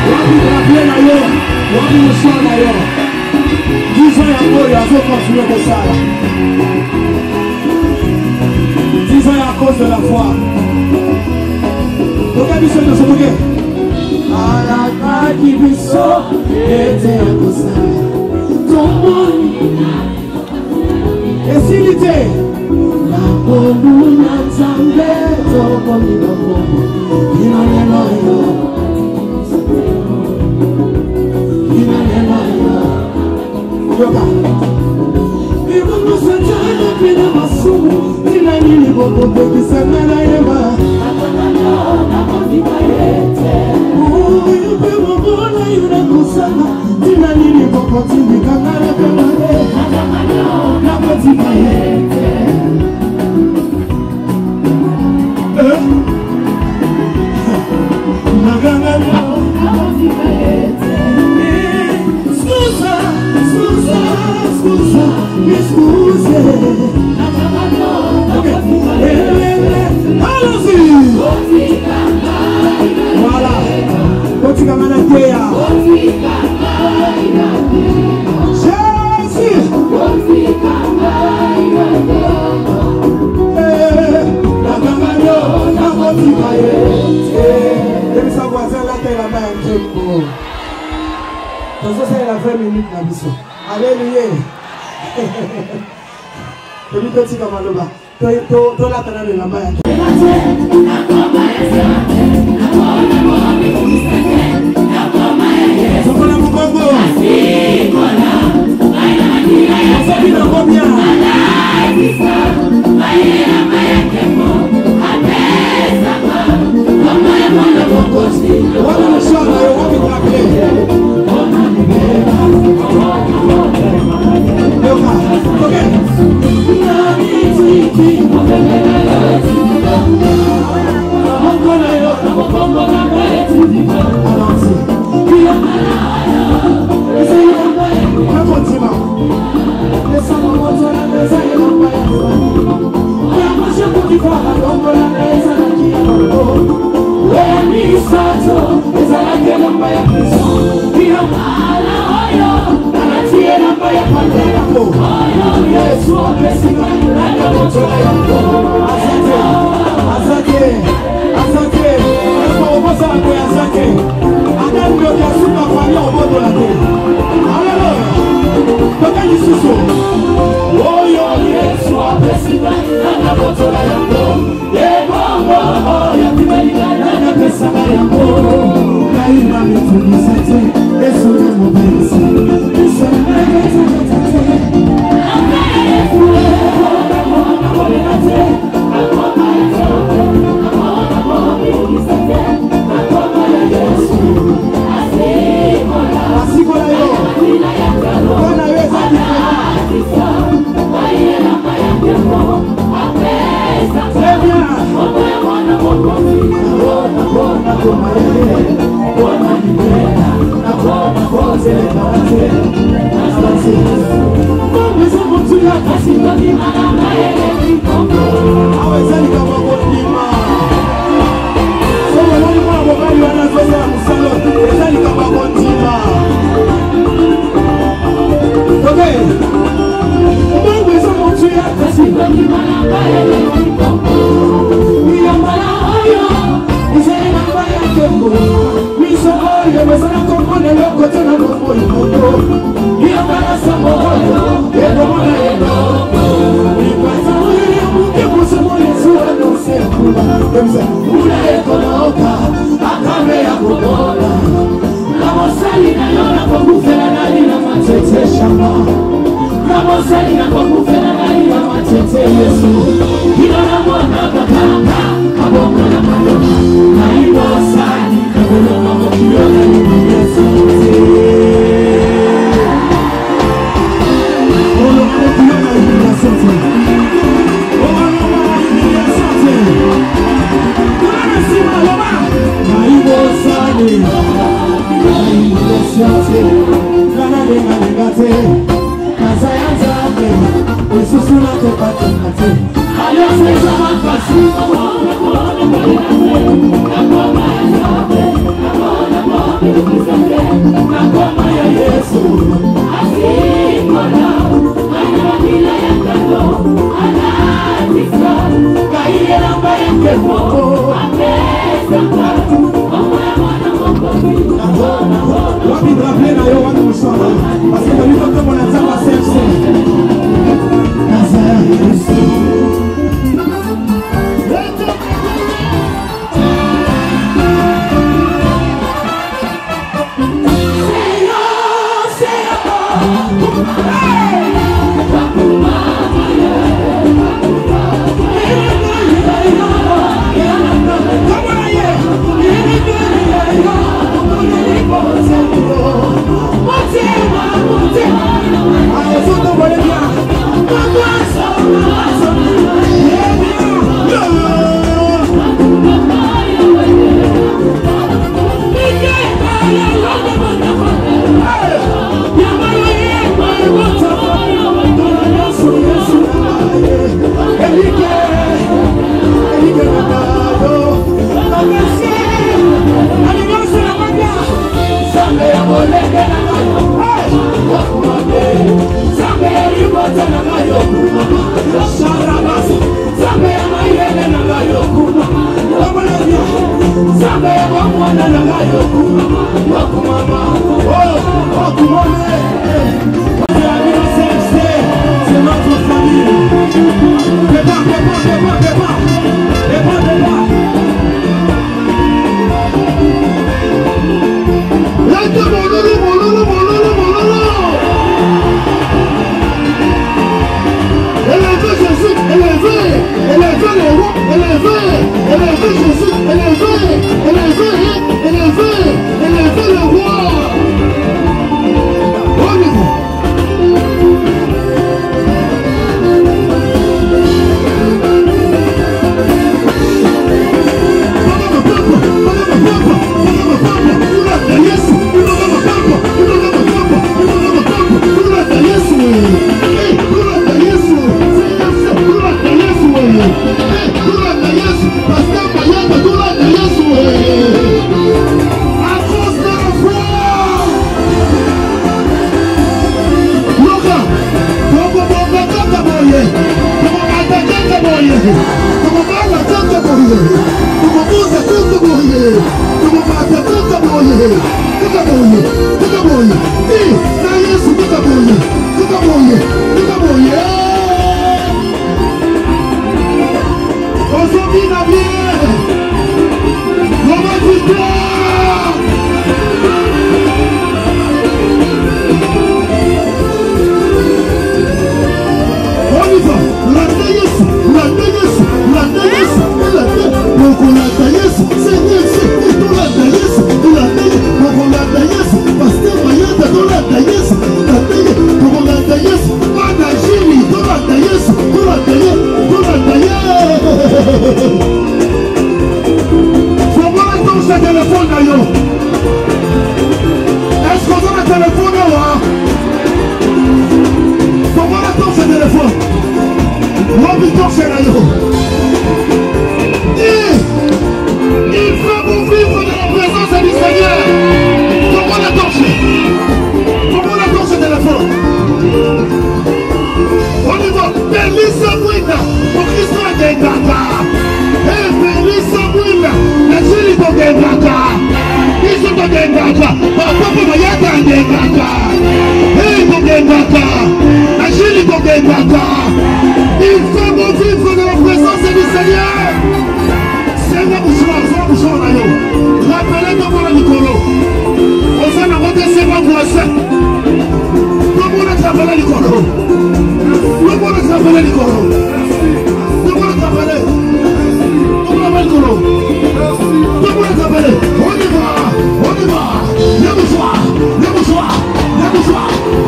On va la bien d'ailleurs. On va le soir d'ailleurs. 10 ans et encore, il faut continuer comme ça. 10 ans à cause de la foi. Regardez ce que je veux. À la part qui biso était à cause de ton monde. Et s'il était la commune ensemble, ton monde, il en est loyal. Il en est loyal. Yoga. Il va nous sentir depuis la massou. Il a mis les bobos de sa mère à Eva. Voilà.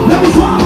Lève-toi,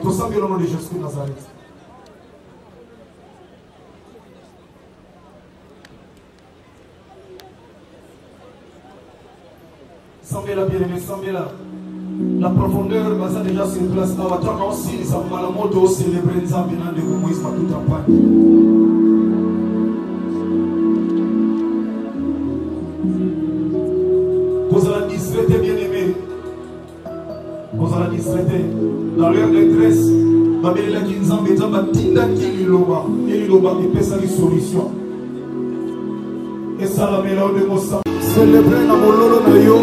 Tout ça, au nom de Jésus de Nazareth. Sambela bien-aimé, Sambela. La profondeur va déjà sur place. Nous attendons aussi les ambalamos de célébrer les ambulants de Moïse par tout en panne. Vous allez discréter, bien-aimé. Vous allez discréter. Dans leur détresse, Babel qui nous embête, Tinda qui l'iloba, et l'iloba qui peut sa solution. Et ça la mélange de mon sang. Célébrer na mololo na yo.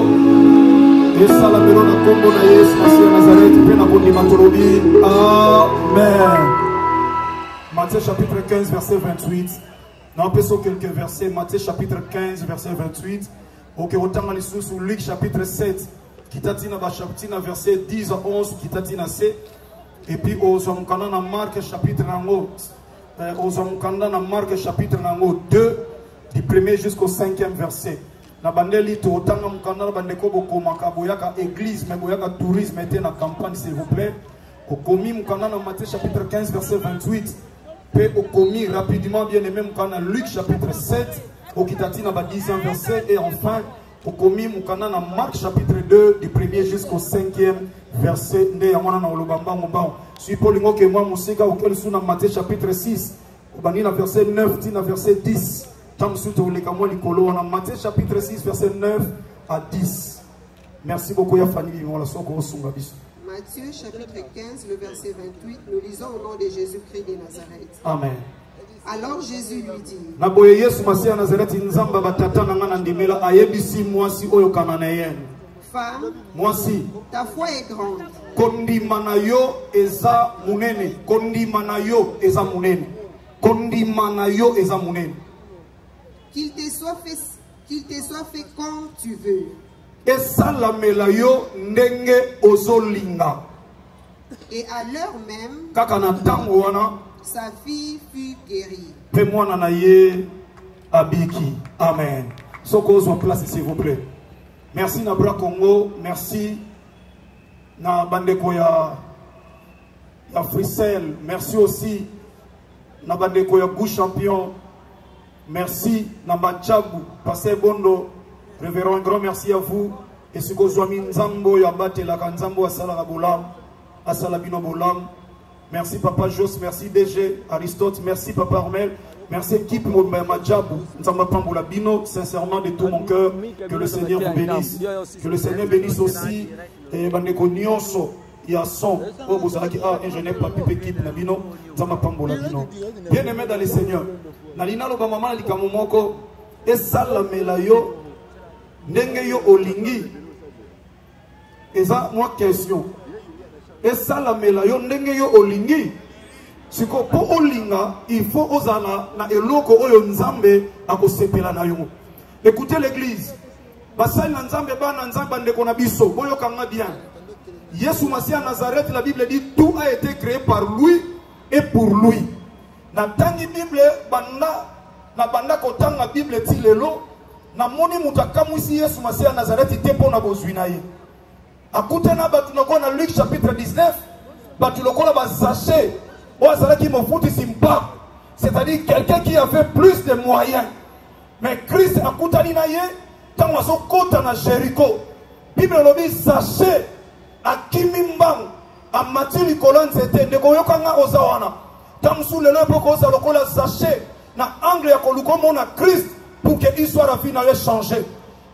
Et ça la mélange na combo na Yesu Masia Nazareth, pe na bondi matolobi. Amen. Matthieu chapitre 15, verset 28. Nous appelons quelques versets. Matthieu chapitre 15, verset 28. Ok, autant aller sous Luc chapitre 7. Kitatina chapitre verset 10 à 11 kitatina C et puis aux Amkanda na Marc chapitre nango aux Amkanda na Marc chapitre nango 2 du 1er jusqu'au 5e verset na bandeli to tanga mkanda bandeko boko makaboyaka église mais boyaka tourisme était na campagne s'il vous plaît au commis mkanda na Matthieu chapitre 15 verset 28 puis au commis rapidement bien aimé mkanda Luc chapitre 7 au kitatina ba 10e verset et enfin au commis mukana na Marc chapitre 2 du 1er jusqu'au 5e verset nde yamana na olobamba mbao suis polingo ke moi musika auquel sous na Matthieu chapitre 6 obani na verset 9 tina verset 10 tam suto le kamo likolo na Matthieu chapitre 6 verset 9 à 10. Merci beaucoup ya Fanny la soko osunga biso. Matthieu chapitre 15 le verset 28 nous lisons au nom de Jésus-Christ de Nazareth. Amen. Alors Jésus lui dit, femme, ta foi est grande. Kondimanayo eza munene. Kondimanayo eza munene. Kondimanayo eza munene. Qu'il te soit fait comme tu veux. Esalamelayo ndenge ozolinga. Et à l'heure même, kaka na ntango wana sa fille fut guérie. Pe mwana na ye abiki. Amen. Soko en place s'il vous plaît. Merci na Bra Congo, merci na bandeko ya Frisel, merci aussi na bandeko ya Gou Champion. Merci na Bachabu, Pasteur Bondo, révérend, un grand merci à vous. Et ce que Zwami Nzambo ya batela kanzambo asala bolam, asala bino bolam. Merci Papa Jos, merci DG Aristote, merci Papa Armel, merci équipe Madjabou, Nzamba Pamboula Bino, sincèrement de tout mon cœur, que le Seigneur vous bénisse. Que le Seigneur bénisse aussi et Bandeko Nyonso, Yasson, oh vous avez dit, ah, je n'ai pas pu équipe Nabino, Nzamba Pamboula Bino. Bien aimé dans le Seigneur, Nalina Loba Mama Likamomoko, et Salamela yo, Nenge yo Olingi, et ça, moi question. Et ça la melayo ndenge yo olingi siko po olinga il faut ozana na eloko oyo nzambe akosepela na yo. Écoutez l'église basali na nzambe bana nzambe ndeko na biso boyo kanga bien. Yesu Masia Nazareth, la Bible dit tout a été créé par lui et pour lui. Na tangi Bible banda na banda kotanga Bible ti lelo na moni mutakamu si Yesu Masia Nazareth te pona bozwi na ye. Akutena batunoko na Luc chapitre 19, batunoko na bazaché, qui m'ont foutu simpa, c'est-à-dire quelqu'un qui avait plus de moyens. Mais Christ akutani na ye, quand on a kota na Jéricho, Bible lobi zaché, a kimimbang, a Matthieu Nicolas c'était de koyokanga ozawana. Tamsou le poko oza lokola zaché, na angle ya koluko mona Christ pour que l'histoire a fini à changer.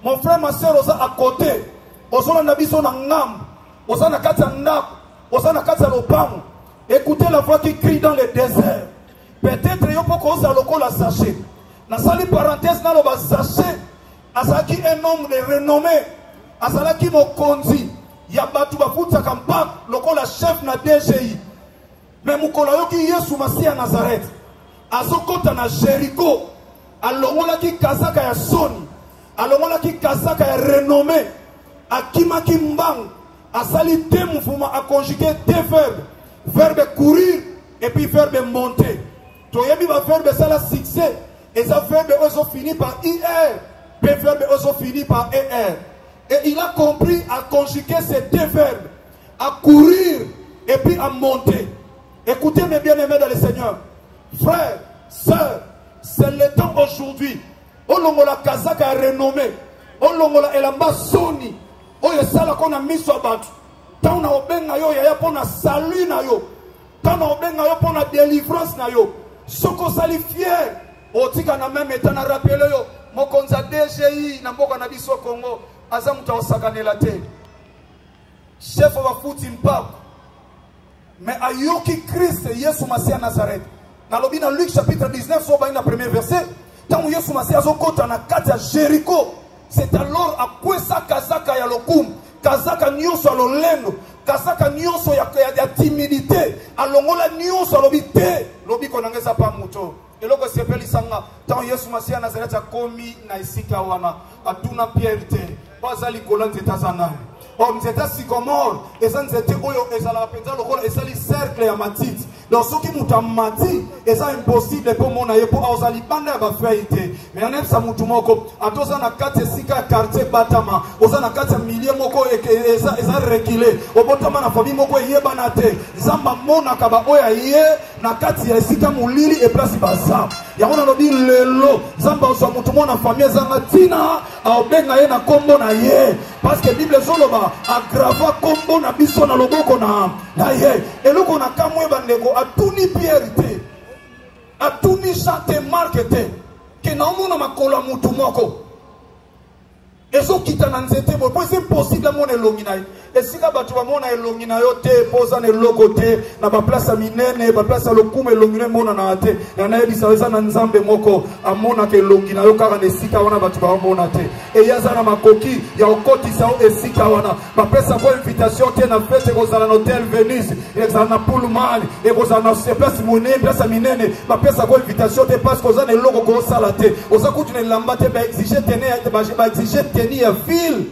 Mon frère, ma soeur, oza à côté. Ozona na biso na ngam, ozana kati ya ndako, ozana kati ya lopango. Écoutez la voix qui crie dans le désert. Peut-être yo poko oza lokola sachet. Na sali parenthèse na loba sachet, azaki un homme de renommée, azalaki mokonzi ya batu bafuta kampak lokola chef na DGI. Mais mukolo yoki Yesu Masia Nazareth. azokota na Jéricho alongolaki kazaka ya soni alongolaki kazaka ya renommé akimaki mbangu asali deux mouvements à conjuguer deux verbes verbe courir et puis verbe monter toyebi ba verbe ça la succès et ça verbe ozo fini par ir puis verbe ozo fini par er et il a compris à conjuguer ces deux verbes à courir et puis à monter. Écoutez mes bien-aimés dans le Seigneur, frères, sœurs, c'est le temps aujourd'hui. Olongola kazaka renommé, olongola elamba soni, oyo sala kona miso abatu. Tant na obenga yo ya pona salut na yo, tant na obenga yo pona délivrance na yo. Soko sali fier, otika na même état na rappelé yo, mokonza DGI na mboka na biso Congo, aza muta osakanela te. Chef wa futi mpako. Mais ayoki Christ Yesu Masia Nazareth. Dans le Luc chapitre 19, so ba na premier verset, tant Yesu Masia zokota na kati ya Jéricho, c'est alors à kwesa kazaka ya lokum, kazaka nyonso ya lolendo, kazaka nyonso ya timidité, alongola nyonso alobi te, lobi konangeza pa muto. Eloko sepeli sanga, tant Yesu Masia Nazareth akomi na isika wana, atuna Pierre te, bazali kolante tazanani. Or, nous étions sycomore, et ça nous était oyo, et ça la penza le rôle, et ça les cercles à matite. Donc, ceux qui nous ont mati, et ça impossible pour mon aïe, pour ausali banda ba faité. Mais on aime ça moutumoko, à tous en a quatre sika quartier batama, aux en a quatre milliers moko, et ça reculé. Au botama na famille moko, yé banate, zamba mona kaba oya yé, na quatre sika moulili, et place basa. Yahona lobi lelo, zamba osa mutumo na famille zanga tina, a obenga ye na kombo na ye. Parce que Bible zoloba, agrava kombo na biso na loboko na ye. Eloko na kamwe bandeko, atuni pierre atuni chante marque te, ke na omona makola mutumoko. Ezo kita na nzete bo, po c'est impossible à mon elongina. Et si ka batu ba mona elongina yo te, poza ne loko te, na ba place minene, ba place lokume elongina mona na te. Na na yebisa weza na nzambe moko, amona ke elongina yo kaka ne sika wana batu ba mona te. Et yaza na makoki, ya okoti sa o esika wana. Ba pesa ko invitation te na fete ko zala na hotel Venise, et za na Pullman, et ko za na se place monene, place minene, ba pesa ko invitation te parce que za ne loko ko sala te. Oza kutu ne lamba te ba exiger tenir, ba exiger tenir à ville,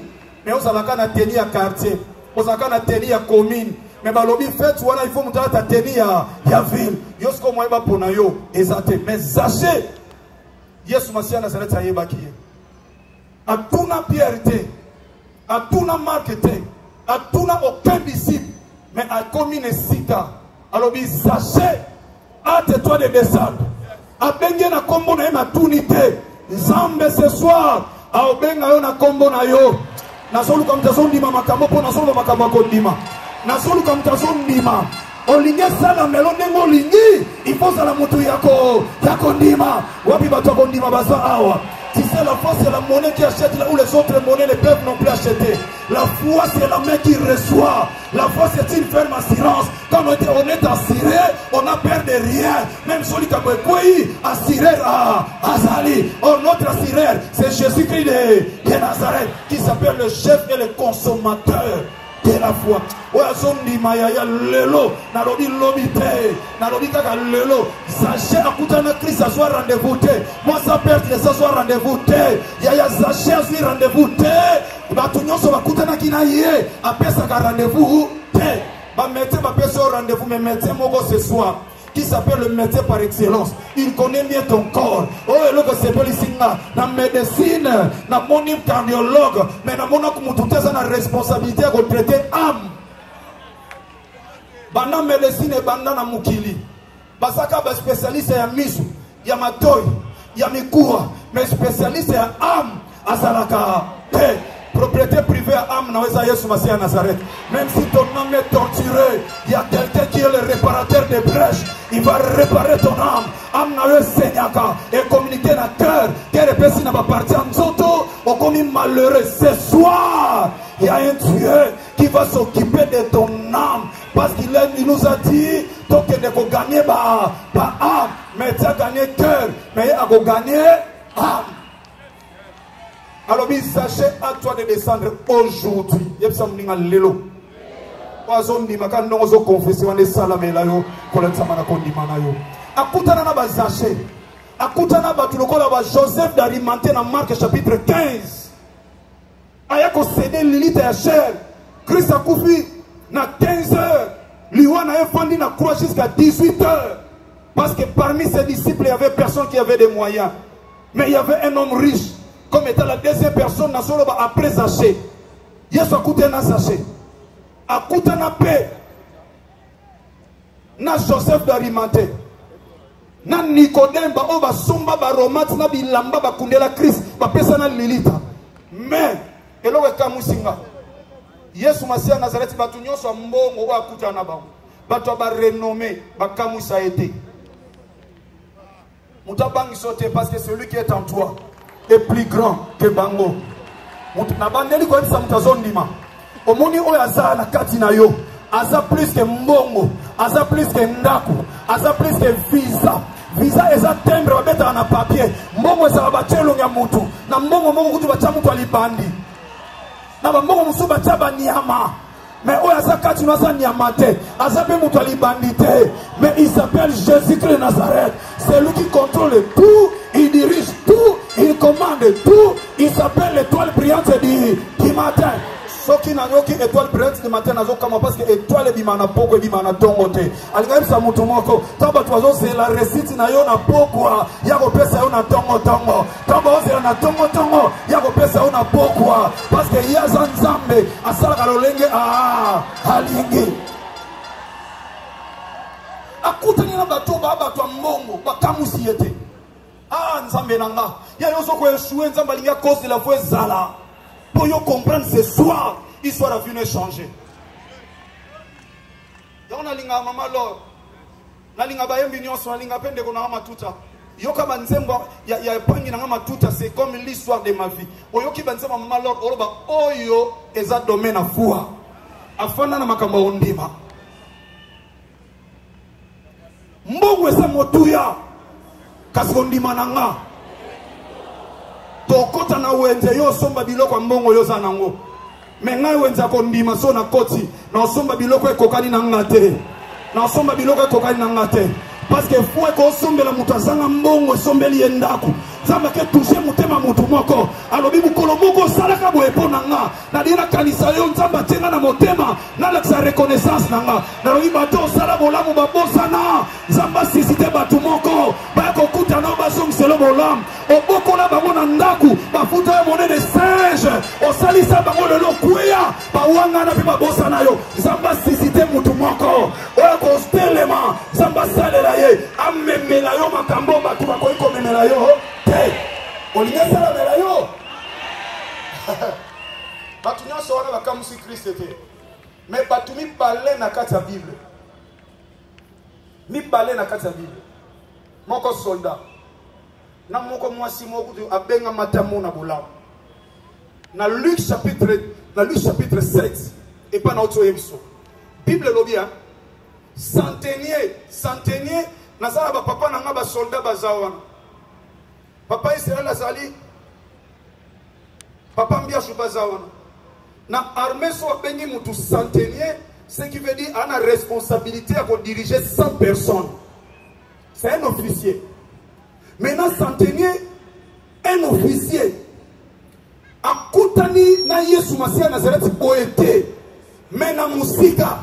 mais on s'en va tenir à quartier, on s'en va tenir à commune, mais balobi fait voilà il faut monter à tenir à ville. Yosko moi ba pona yo ezate mais zaché Yesu Masia Nazareth ayeba ki a tuna pierreté a tuna marketé a tuna aucun disciple mais à commune sita alobi zaché hâte-toi de descendre a bengi na kombo na ma tunité Zambe ce soir a obenga yo na kombo na yo na solu comme ta son dima makambo po na solu makambo ko dima na solu comme ta son dima olinge sala melonde ngolingi il faut sala mutu yako dima wapi bato ko dima baza awa. Tu sais, la foi c'est la monnaie qui achète là où les autres monnaies ne peuvent non plus acheter. La foi c'est la main qui reçoit. La foi c'est une ferme assurance. Quand on est assuré, on n'a peur de rien. Même celui qui a assuré à Azali. Or notre assureur c'est Jésus-Christ de Nazareth qui s'appelle le chef et le consommateur de la foi. Oyazondi mayaya lelo na lobi lobite na lobi kaka lelo sachez akuta na Christ à soit rendez-vous te moi ça perd que ça soit rendez-vous te yaya sachez à soit rendez-vous te batu nyonso bakuta na kina ye apesa ka rendez-vous te ba médecin ba pesa rendez-vous mais médecin moko ce soir qui s'appelle le médecin par excellence. Il connaît bien ton corps. Oh, le que c'est pas ici na médecine, na mon cardiologue, mais na mon akumututa na responsabilité de traiter âme. Bana médecine et bana na mukili. Basaka ba spécialiste ya misu, ya matoi, ya mikua, mais spécialiste ya âme, azalaka. Propriété privée à âme, Yesu Masia Nazareth. Même si ton âme est torturée, il y a quelqu'un qui est le réparateur des brèches. Il va réparer ton âme. Âme na Seigneur et communiquer dans le cœur. Quelle personne n'a pas parti en Zoto, au commis malheureux. Ce soir, il y a un Dieu qui va s'occuper de ton âme. Parce qu'il nous a dit, donc il ne faut gagner pas âme, mais tu as gagné cœur, mais il a gagné âme. Alors, sachez à toi de descendre aujourd'hui. Il y a un lelo. akutana na bazache, akutana batu lokola ba Joseph d'Arimathée na Marc chapitre 15. Aya ko céder Lilith ya chair. Christ a koufi na 15 heures. Liwan a fandi na croix jusqu'à 18 heures. Parce que parmi ses disciples, il y avait personne qui avait des moyens. Mais il y avait un homme riche. Comme étant la deuxième personne, après Zaché. Yesu akute na Zaché. Akute na paix. Na Joseph d'Arimathée. Na Nicodème, ba oba somba ba romate na bilamba ba kundela Christ, ba pesa na Lilita. Mais elowe kamusinga. Yesu Masia Nazareth batu nyonso mbongo wa akuta na bango. Batu ba renommé, ba kamusa été. Mutabangi sauté parce que celui qui est en toi est plus grand que bango. Nabandeli ko bisa mutazondima. Omoni oyo aza na kati na yo. Aza plus que mbongo, aza plus que ndaku, aza plus que visa. Visa eza timbre babeta na papier. Mbongo eza bachelo nya mutu. Na mbongo kutu bacha mutu alibandi. Na mbongo musu bacha banyama. Mais oyo aza kati na aza nyama te. Aza pe mutu alibandi te. Mais il s'appelle Jésus-Christ de Nazareth. C'est lui qui contrôle tout, il dirige tout, il commande tout. Il s'appelle l'étoile brillante du matin. Soki na yoki étoile brillante du matin nazo kama parce que étoile bimana poko bimana tongote. Alingam sa mutu moko. Taba tuazo c'est la récite na yo na poko. Yako pesa yo na tongo tongo. Taba oze na tongo tongo. Yako pesa yo na poko. Parce que yaza nzambe asala kalolenge alingi. Akutani na bato baba to mbongo bakamusi yete. Nzambe nanga. Ya yo soko échouer nzamba linga cause de la foi zala. Pour yo comprendre ce soir, histoire a venu changer. On a linga mama lor. Na linga bayembi nyonso na linga pende ko na matuta. Yoka banzembo ya pangi na matuta, c'est comme l'histoire de ma vie. Oyoki banzembo mama lor oroba oyo eza domaine na foi. Afana na makamba ondima. Mbongo eza motuya. Kasi ondima nanga. Tokota na wenze yo somba biloko mbongo yo zanango. Menga wenza kondima so na koti na somba biloko ekokani na ngate. Na somba biloko ekokani na ngate. Parce que foi ko sombela mutazanga mbongo sombeli endako. Zamba ke toucher mutema mutu moko. Alobi bukolo moko salaka bo epona nga. Na dira kanisa yo nzamba tenga na motema na la reconnaissance nanga. Na lobi bato sala bolamu babosana. Zamba sisite batu moko. Ba ko kuta na bazong selo bolam. Oboko na bango na ndaku. Bafuta ya monnaie de singe. Osalisa bango lelo kuya. Ba wanga na biba bosana yo. Zamba sisite mutu moko. Oya ko stelema. Zamba salela ye. Amemela yo makambo batu bako iko memela yo. Olinga sala mela yo. Batu nyonso wana bakamusi Christ te. Mais batu mi balé na kati ya Bible. Mi balé na kati ya Bible. Moko soldat. Na moko mwasi moko abenga matamu na bola. Na Luc chapitre 7 et pas na autre émission. Bible lobia centenier na sala ba papa na nga ba soldat bazawana. Papa Israël azali papa mbia shubazawana na armée so bengi mutu centenier, ce qui veut dire a une responsabilité à diriger 100 personnes. C'est un officier. Maintenant centenier, un officier akutani na Yesu Masia Nazareth poète. Mais na musika,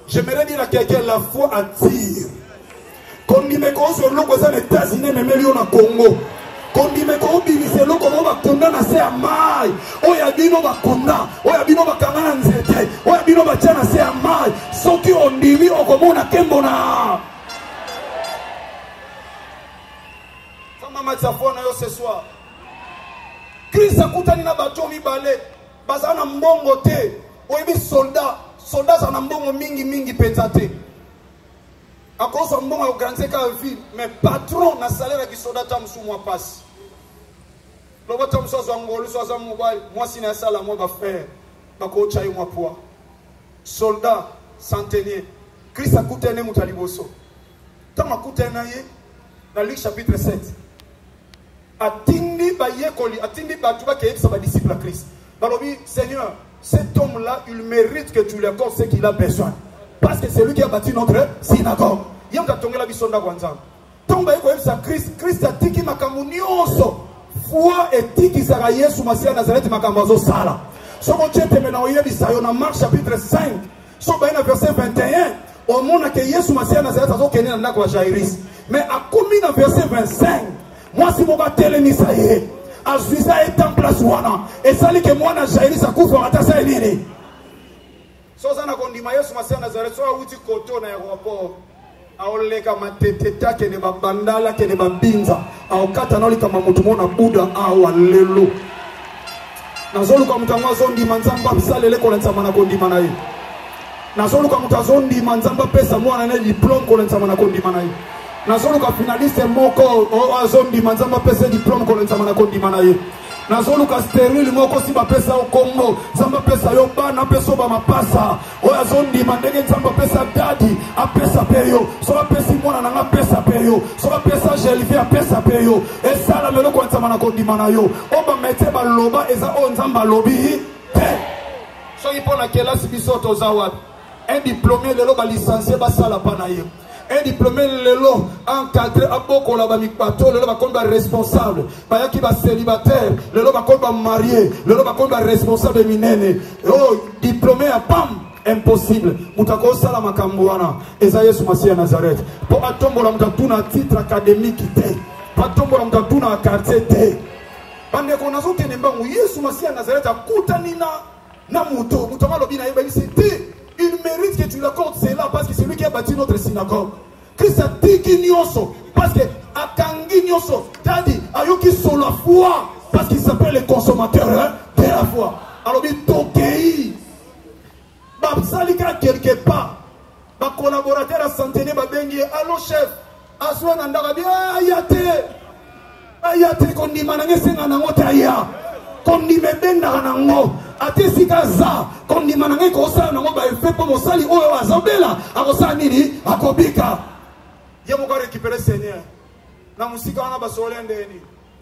j'aimerais dire à quelqu'un la foi attire. Quand il me cause sur l'eau aux États-Unis, mais millions na Congo. Kondime ko binise loko mo bakunda na se amai oya bino bakunda oya bino bakangana nzete oya bino bachana se amai soki ondimi okomona kembona sama matsafona yo ce soir Christ akutani na bato mibale bazana mbongo te oyebi soldat za na mbongo mingi pensate akoso mbongo ya grande ka vie mais patron na salaire ki soldat tam sou moi passe lobo tam so zo ngolo so za mobile moi sina sala moi ba faire ba ko chayo moi poa soldat centenier Christ akutene mutaliboso tama kutena ye na Luc chapitre 7 atindi ba yekoli atindi ba tuba ke sa ba disciple à Christ balobi Seigneur cet homme là il mérite que tu lui accordes ce qu'il a besoin. Parce que c'est lui qui a bâti notre synagogue. Il y a un tonga la bisonda kwanza. tomba eko yebisa Christ atiki makambo nyonso foi etiki saka Yesu Masiya Nazareth makambo azosala soko tshete na oyebisa yo na Marc chapitre 5 so ba na verset 21 on mona que Yesu Masiya Nazareth azokende na ndako ya Jairus mais akomi na verset 25 moi si moka telemisa ye azuisa est en place wana esali ke mwana Jairus akufa atasa nini so sana kondima Yesu Masiya Nazareth so awuti koto na aéroport aoleka matete take ne babandala ke ne babinza aokata noli kama mutu mona buda awa lelo nazolu kwa mutangwa zondi manzamba bisalele ko lensama na kondima na ye nazolu kwa mutazondi manzamba pesa mwana na diplôme ko lensama na kondima na ye nazolu kwa finaliste moko o azondi manzamba pesa diplôme ko lensama na kondima na ye nazolu ka stérile moko si ba pesa o Congo zamba pesa yo bana pesa ba mapasa o azondi mandenge zamba pesa dadi a pesa peyo so ba pesa mwana na pesa peyo so ba pesa jelivia pesa peyo e sala melo ko lensama na kondima na yo o ba mete ba loba eza o nzamba lobi so ipona kelasi bisoto zawad un diplômé lelo ba licencié ba sala pa na ye un diplômé lelo encadré à beaucoup là bas mikpato lelo ba komba responsable ba yaki ba célibataire lelo ba komba marié lelo ba komba responsable minene oh diplômé à pam impossible mutako sala makambo wana eza Yesu Masiya Nazareth po atombola mutatuna titre académique te patombola mutatuna quartier te bande ko nazo kene mbangu Yesu Masiya Nazareth akutani na muto malobi na yeba c'était il mérite que tu l'accordes cela parce que c'est lui qui a bâti notre synagogue. Christ a dit qu'il nyoso parce que akangi nyoso t'as dit ayoki sur la foi parce qu'il s'appelle le consommateur de la foi. Alors il tokei babsalika quelque part ba collaborateur à centenaire ba bengi allo chef aswana ndaka bien ayate kondima na ngesenga na ngota ya kondime benda na ngo atesika za kondima na ngeko osala na ngo ba efe po mosali oyo azobela akosala nini akobika ye moko récupérer Seigneur na musika wana basolendeni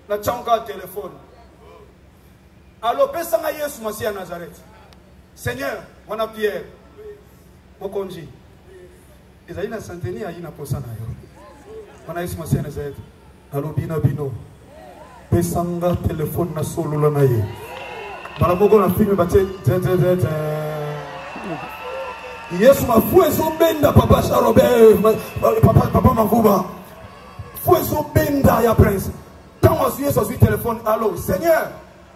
na chanka téléphone allo pesa nga Yesu Masiya Nazareth Seigneur wana Pierre mokonji ezali na santeni ayi na posa na yo wana Yesu Masiya Nazareth allo bino pesanga téléphone na solo na ye balaboko na filme bache Yesu mafu ezo benda papa Charobert papa Mavuba fu ezo benda ya prince tant Yesu azu téléphone allo Seigneur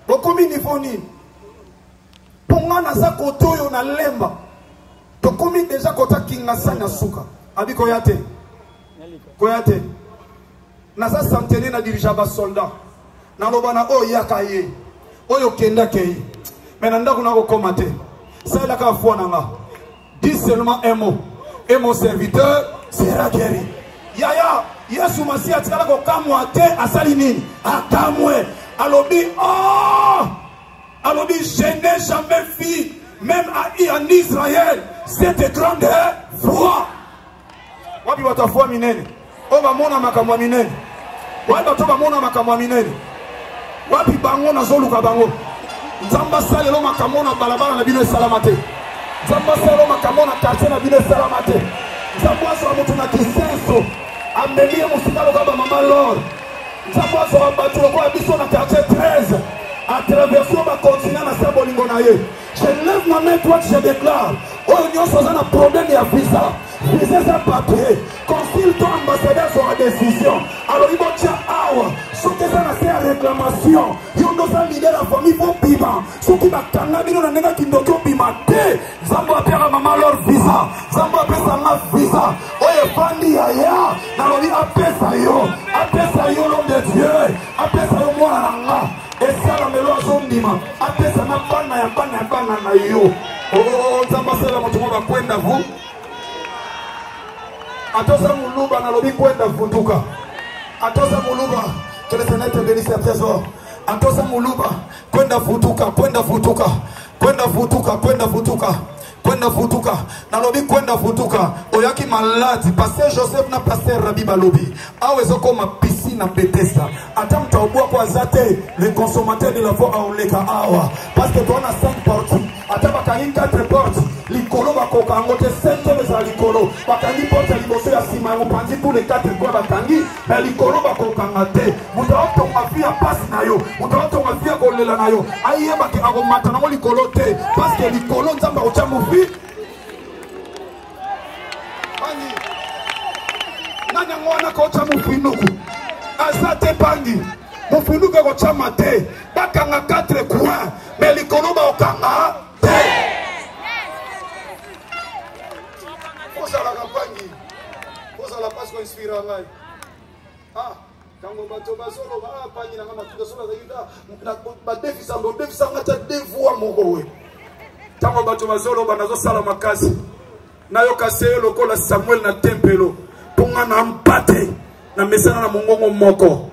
bokomi niveau nini ponga na za kotoyo na lemba tokomi déjà kota kinga sana suka abi koyate na za santene na dirija ba soldat na lobana o yakaye oyo kenda kei mais nanda kuna ko komate ça la ka foi nanga dis seulement un mot et mon serviteur sera guéri yaya Yesu Masiya tikala ko kamwa te asali nini akamwe alobi je n'ai jamais vu même en Israël cette grande foi wapi watafua minene o ba mona makamwa minene wapi batoba mona makamwa minene wapi bango na zoluka bango nzamba salelo makambo na balabala na bino salama te nzamba salelo makambo na quartier na bino salama te nzamba so mutu na kisenso amelie musikalo kaba mama lord nzamba so batu kwa biso na quartier 13 à traverser ma continent na sa bolingo na ye je lève ma main toi je déclare oh nyo so na problème ya visa visa papier consulte ton ambassadeur sur la décision alors il va dire awa soki eza na se ya réclamation yo ndo oza lider la famille fo bima soki bakanga bino na ndenge kindoki obima te nzambe apesa mama lor visa nzambe apesanga visa oyo efandi yaya nalobi apesa yo l'homme de Dieu apesa yo mwana na nga esala melo azondima apesa na bana na yo nzambe asala moto mo bakwenda vu atosa muluba nalobi kwenda vutuka atosa muluba que le Seigneur te bénisse à présent atosa muluba kwenda vutuka nalobi kwenda vutuka oyaki maladi pasteur Joseph na pasteur Rabi balobi awezo koma piscine Bethesda ata mtaobua kwa zate le consommateur de la foi aoleka awa parce que tu as 5 portes ata bakani 4 portes likolo bakoka yango te sentele za likolo bakangi porte liboso ya nsima yango panzi tous les 4 coins bakangi me likolo bakokanga te moto aotonga vi ya pasi na yo moto aotonga vi ya kolela na yo ayebaki akomata nango likolo te parceke likolo nzambe akotya mofi pangi nani yango wana kotya mofinuku aza te pangi mofinuku ekotyama te bakanga 4 coins me likolo baokanga te la campagne, pose la passe qu'on inspire en live. Ah, quand on va tomber sur le bas, pas ni la main, tout ça, la défi ça, le défi ça, on a des voix mon goût. Quand on va tomber sur le bas, on a salama kasi. Na yo kase le kola Samuel na tempelo. Ponga na mpate na mesana na mongongo moko.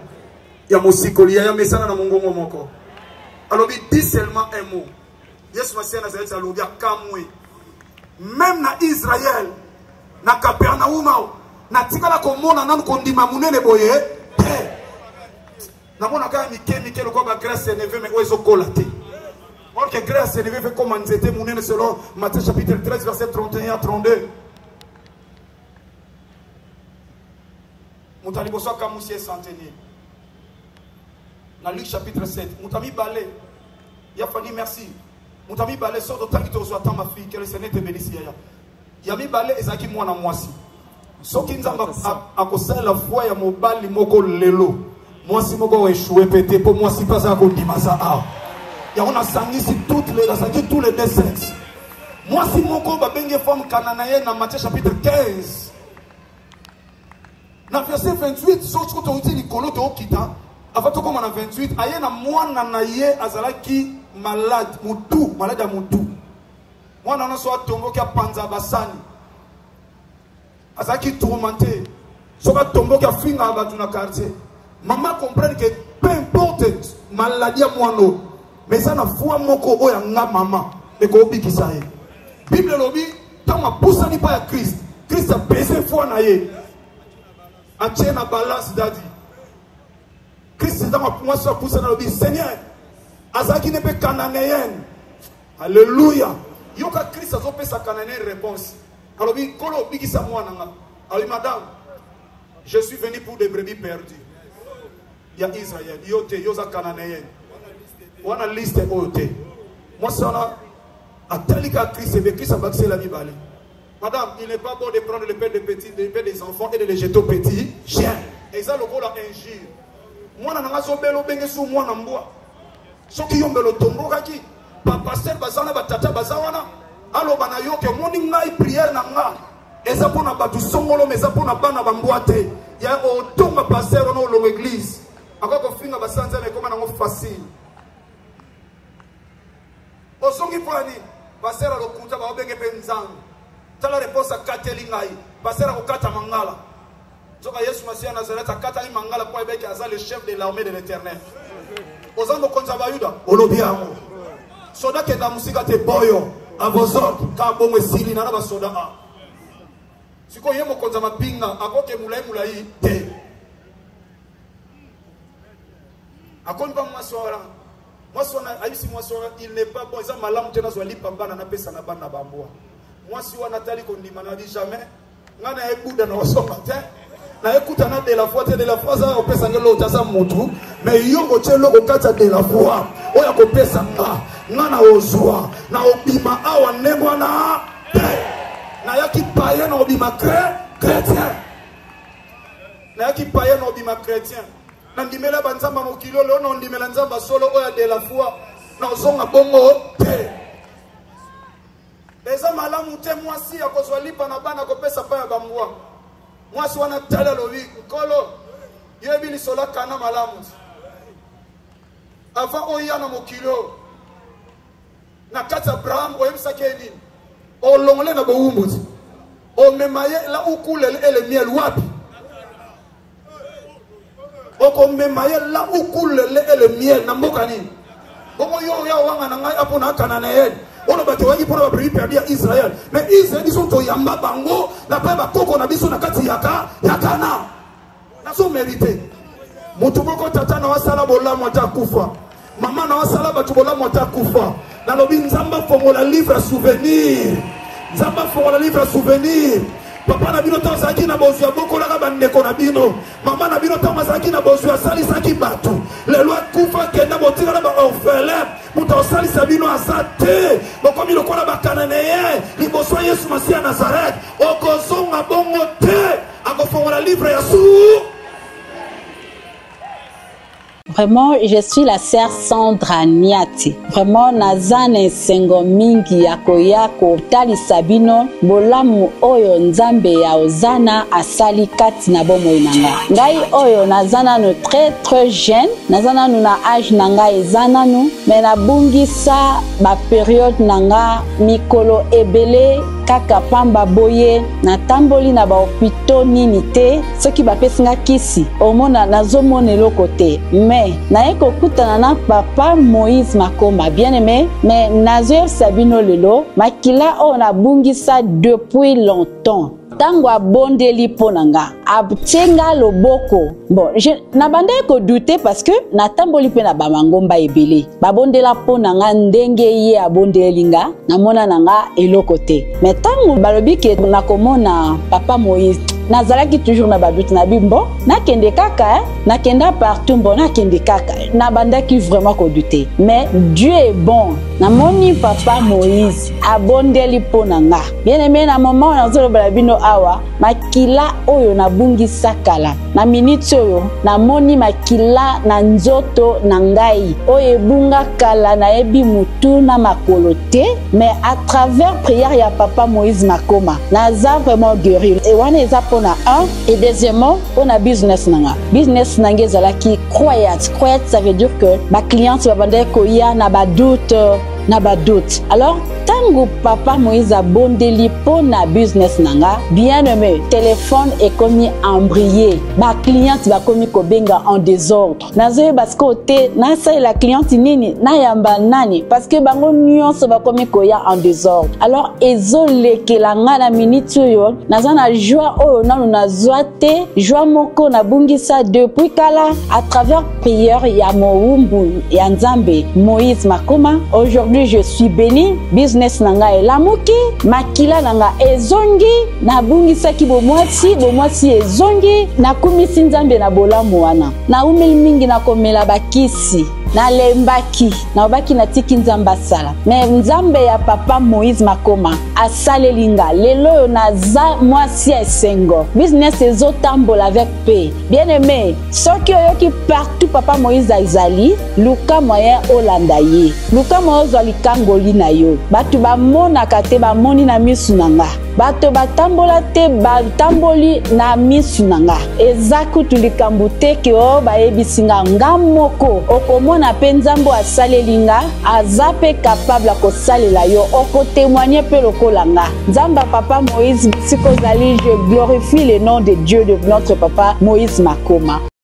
Ya musikolia ya mesana na mongongo moko. Alors il dit seulement un mot. Yesu Masiya Nazareth alobia kamwe. Même na Israël na Capernaum na tikala komona nanu kondima munene boye na mona ka mike le ko ba grâce neve mais ozo kolate or que grâce neve fait comme nzete munene selon Matthieu chapitre 13 verset 31 à 32 mutali boso ka musie centenier na Luc chapitre 7 mutami balé ya fani merci mutami balé sort de tangi to zo ma fille que le Seigneur te bénisse ya Yami balé ezaki mwana mwasi. Soki nzamba akosala la foi ya mobali moko lelo. Mwasi moko wa échoué pété pour mwasi pas à kondima ça a. Ya on a sangisi toutes les tous les deux sexes. Mwasi moko ba benge femme cananaïenne dans Matthieu chapitre 15. Dans verset 28, soki to uti likolo to okita, avant to comme na 28, ayena mwana na ye azalaki malade mutu, malade ya mutu. Moi, je suis tombé qui a panza basani. Azaki tourmenté. So ka tombo qui a fini à battre dans quartier. Maman comprend que peu importe maladie à moi non, mais ça n'a foi moko o ya nga maman. Et ko bi kisaye. Bible lobi tant ma poussa ni pas à Christ. Christ a baissé foi na ye. A tient na balance dadi. Christ dans ma moi so poussa na lobi Seigneur. Azaki ne peut cananéenne. Alléluia. Yoka Christ a fait sa cananéenne réponse. Alors, alors, madame, je suis venu pour des brebis perdues. Il y a Israël, il y a cananéenne. On a liste ote. Moi, ça a tel que Christ et Christ a baxé la vie balée. Madame, il n'est pas bon de prendre le père des petits, le père des enfants et de les jeter aux petits chiens. Et ça, le rôle a injure. Moi, je n'ai pas besoin de moi, ceux qui ont le tombeau, papa, c'est bazana, batata, bazawana. Alors, banayo, que mon ingaï prière nanga. Et ça pour na batu songolo, mais ça pour na bana bamboate. Il y a autant de passer dans l'église. Encore qu'on finisse à basanza, mais comment on facile. Au son qui prend, passer à l'okuta, va obéir penzang. T'as la réponse à Katelingaï. Passer à Okata Mangala. Zoka Yesu Masiya Nazareth, à Kata Mangala, pour évêque Aza, le chef de l'armée de l'éternel. Aux hommes de Konzabayuda, Olobiamo. Soda qui est dans la musique, te boyo. À vos ordres, quand bon est sili, n'a pas soda. Si vous avez un konzama pinga, à quoi que moulay moulay, te. À quoi pas moi soira? Moi soira, aïsi moi soira, il n'est pas bon. Ils ont malam tena soit lipa bana na pesa na bana bamboa. Moi si on Nathalie qu'on dit mana dit jamais. Ngana écoute dans son matin. Na écoute na de la foi ça on pesa ngelo tasa mutu. Mais yongo chelo ko kata de la foi. Oya ko pesa nga. Ngana ozwa na obima awa nemwa na na yaki païen na obima chrétien na yaki païen na obima chrétien na ndimela banzamba mokilo lo na ndimela nzamba solo oya de la foi na ozonga bongo te eza malamu te mwasi akozwa lipa na bana kopesa pa ya bamwa mwasi wana tala lobi kolo yebi lisola kana malamu avant oya na mokilo na kati Abraham oyebisaki nini olongole na bowumbuzi omemaye la ukulele ele miel wapi okomemaye la ukulele ele miel na mboka nini bongo yo ya wanga na ngai apo na Cananéen ono bato wangi pona ba prier perdu ya Israël mais Israël biso to yamba bango na pa ba koko na biso na kati ya Kana na so mérité mutu moko tata na wasala bolamu atakufa mama na wasala batu bolamu atakufa. Dans le Nzamba fongola livre à souvenir. Zamba fongola livre souvenir. Papa na bino tozaki na bozu ya boko la bandeko na bino. Mama na bino tozaki na bozu ya sali saki batu. Le loi kufa kenda botira na ba orphelin. Muta sali sabino azate. Bokomi lokola ba Cananéen. Liboso Yesu Masia Nazareth. Okozonga bongo te. Akofongola livre ya sou. Vraiment, je suis la sœur Sandra Niati. Vraiment, nazane sengo mingi yakoya tali sabino bolamu oyo nzambe ya ozana asali kati na bomo inanga. Ngai oyo nazana no très jeune, nazana no na âge nanga ezana no, mais na bungisa ba période nanga mikolo ebele kaka pamba boye na tamboli na ba hôpitaux nini te soki bapesinga kisi omona nazomona eloko te mais na ekokutana na papa Moïse Makoma bien aimé mais nazoyo sabino lelo makila o na bungisa depuis longtemps tango abondeli ponanga abtenga loboko bon je na bande ko douter parce que na tamboli pe na bamangomba ebele babondela ponanga ndenge ye abondelinga na mona nanga eloko te mais tango balobi ke na komona papa Moïse nazalaki toujours na badoute na bimbo nakende kaka nakenda partout bon nakende kaka na bandaki vraiment ko douter mais Dieu est bon na moni papa Moïse abondeli ponanga bien aimé na moment nazolo balabino awa makila oyo na bungi sakala na minute oyo na moni makila na nzoto na ngai oyo bunga kala na ebi mutu na makolo te mais à travers prière ya papa Moïse Makoma naza vraiment guéri et wana eza pona un et deuxièmement on a business nanga ezalaki croyance ça veut dire que ma cliente va vendre koya na ba doute alors tango papa Moïse a bondeli pour na business nanga bien aimé téléphone est commis embrayé ba cliente va commis kobenga en désordre nazoye parce que te na ça la cliente nini na yamba nani parce que bango nyonso va commis koya en désordre alors ezolekelanga na minute yo nazana joie oyo nanu nazwa te joie moko na bungisa depuis kala à travers prière ya moumbu ya nzambe Moïse Makoma. Aujourd'hui je suis béni business nanga elamuki makila nanga ezongi na bungisa ki bomwasi ezongi na kumisi nzambe na bolamu wana na umeli mingi na komela bakisi na lembaki na obaki na tiki nzamba sala mais nzambe ya papa Moïse Makoma asale linga lelo na za mwasi esengo business ezotambola avec paix bien aimé soki oyoki partout papa Moïse azali luka moyen olanda ye luka moyo zali kangoli na yo batu bamona kate bamoni na misu nanga bato batambola te batamboli na misu nanga ezaku tulikambu te ke o bayebisinga ngamoko okomona pe nzambo asalelinga azape capable kosalela yo okotémoigner pe lokolanga nzamba papa Moïse bisiko zali je glorifie le nom de Dieu de notre papa Moïse Makoma.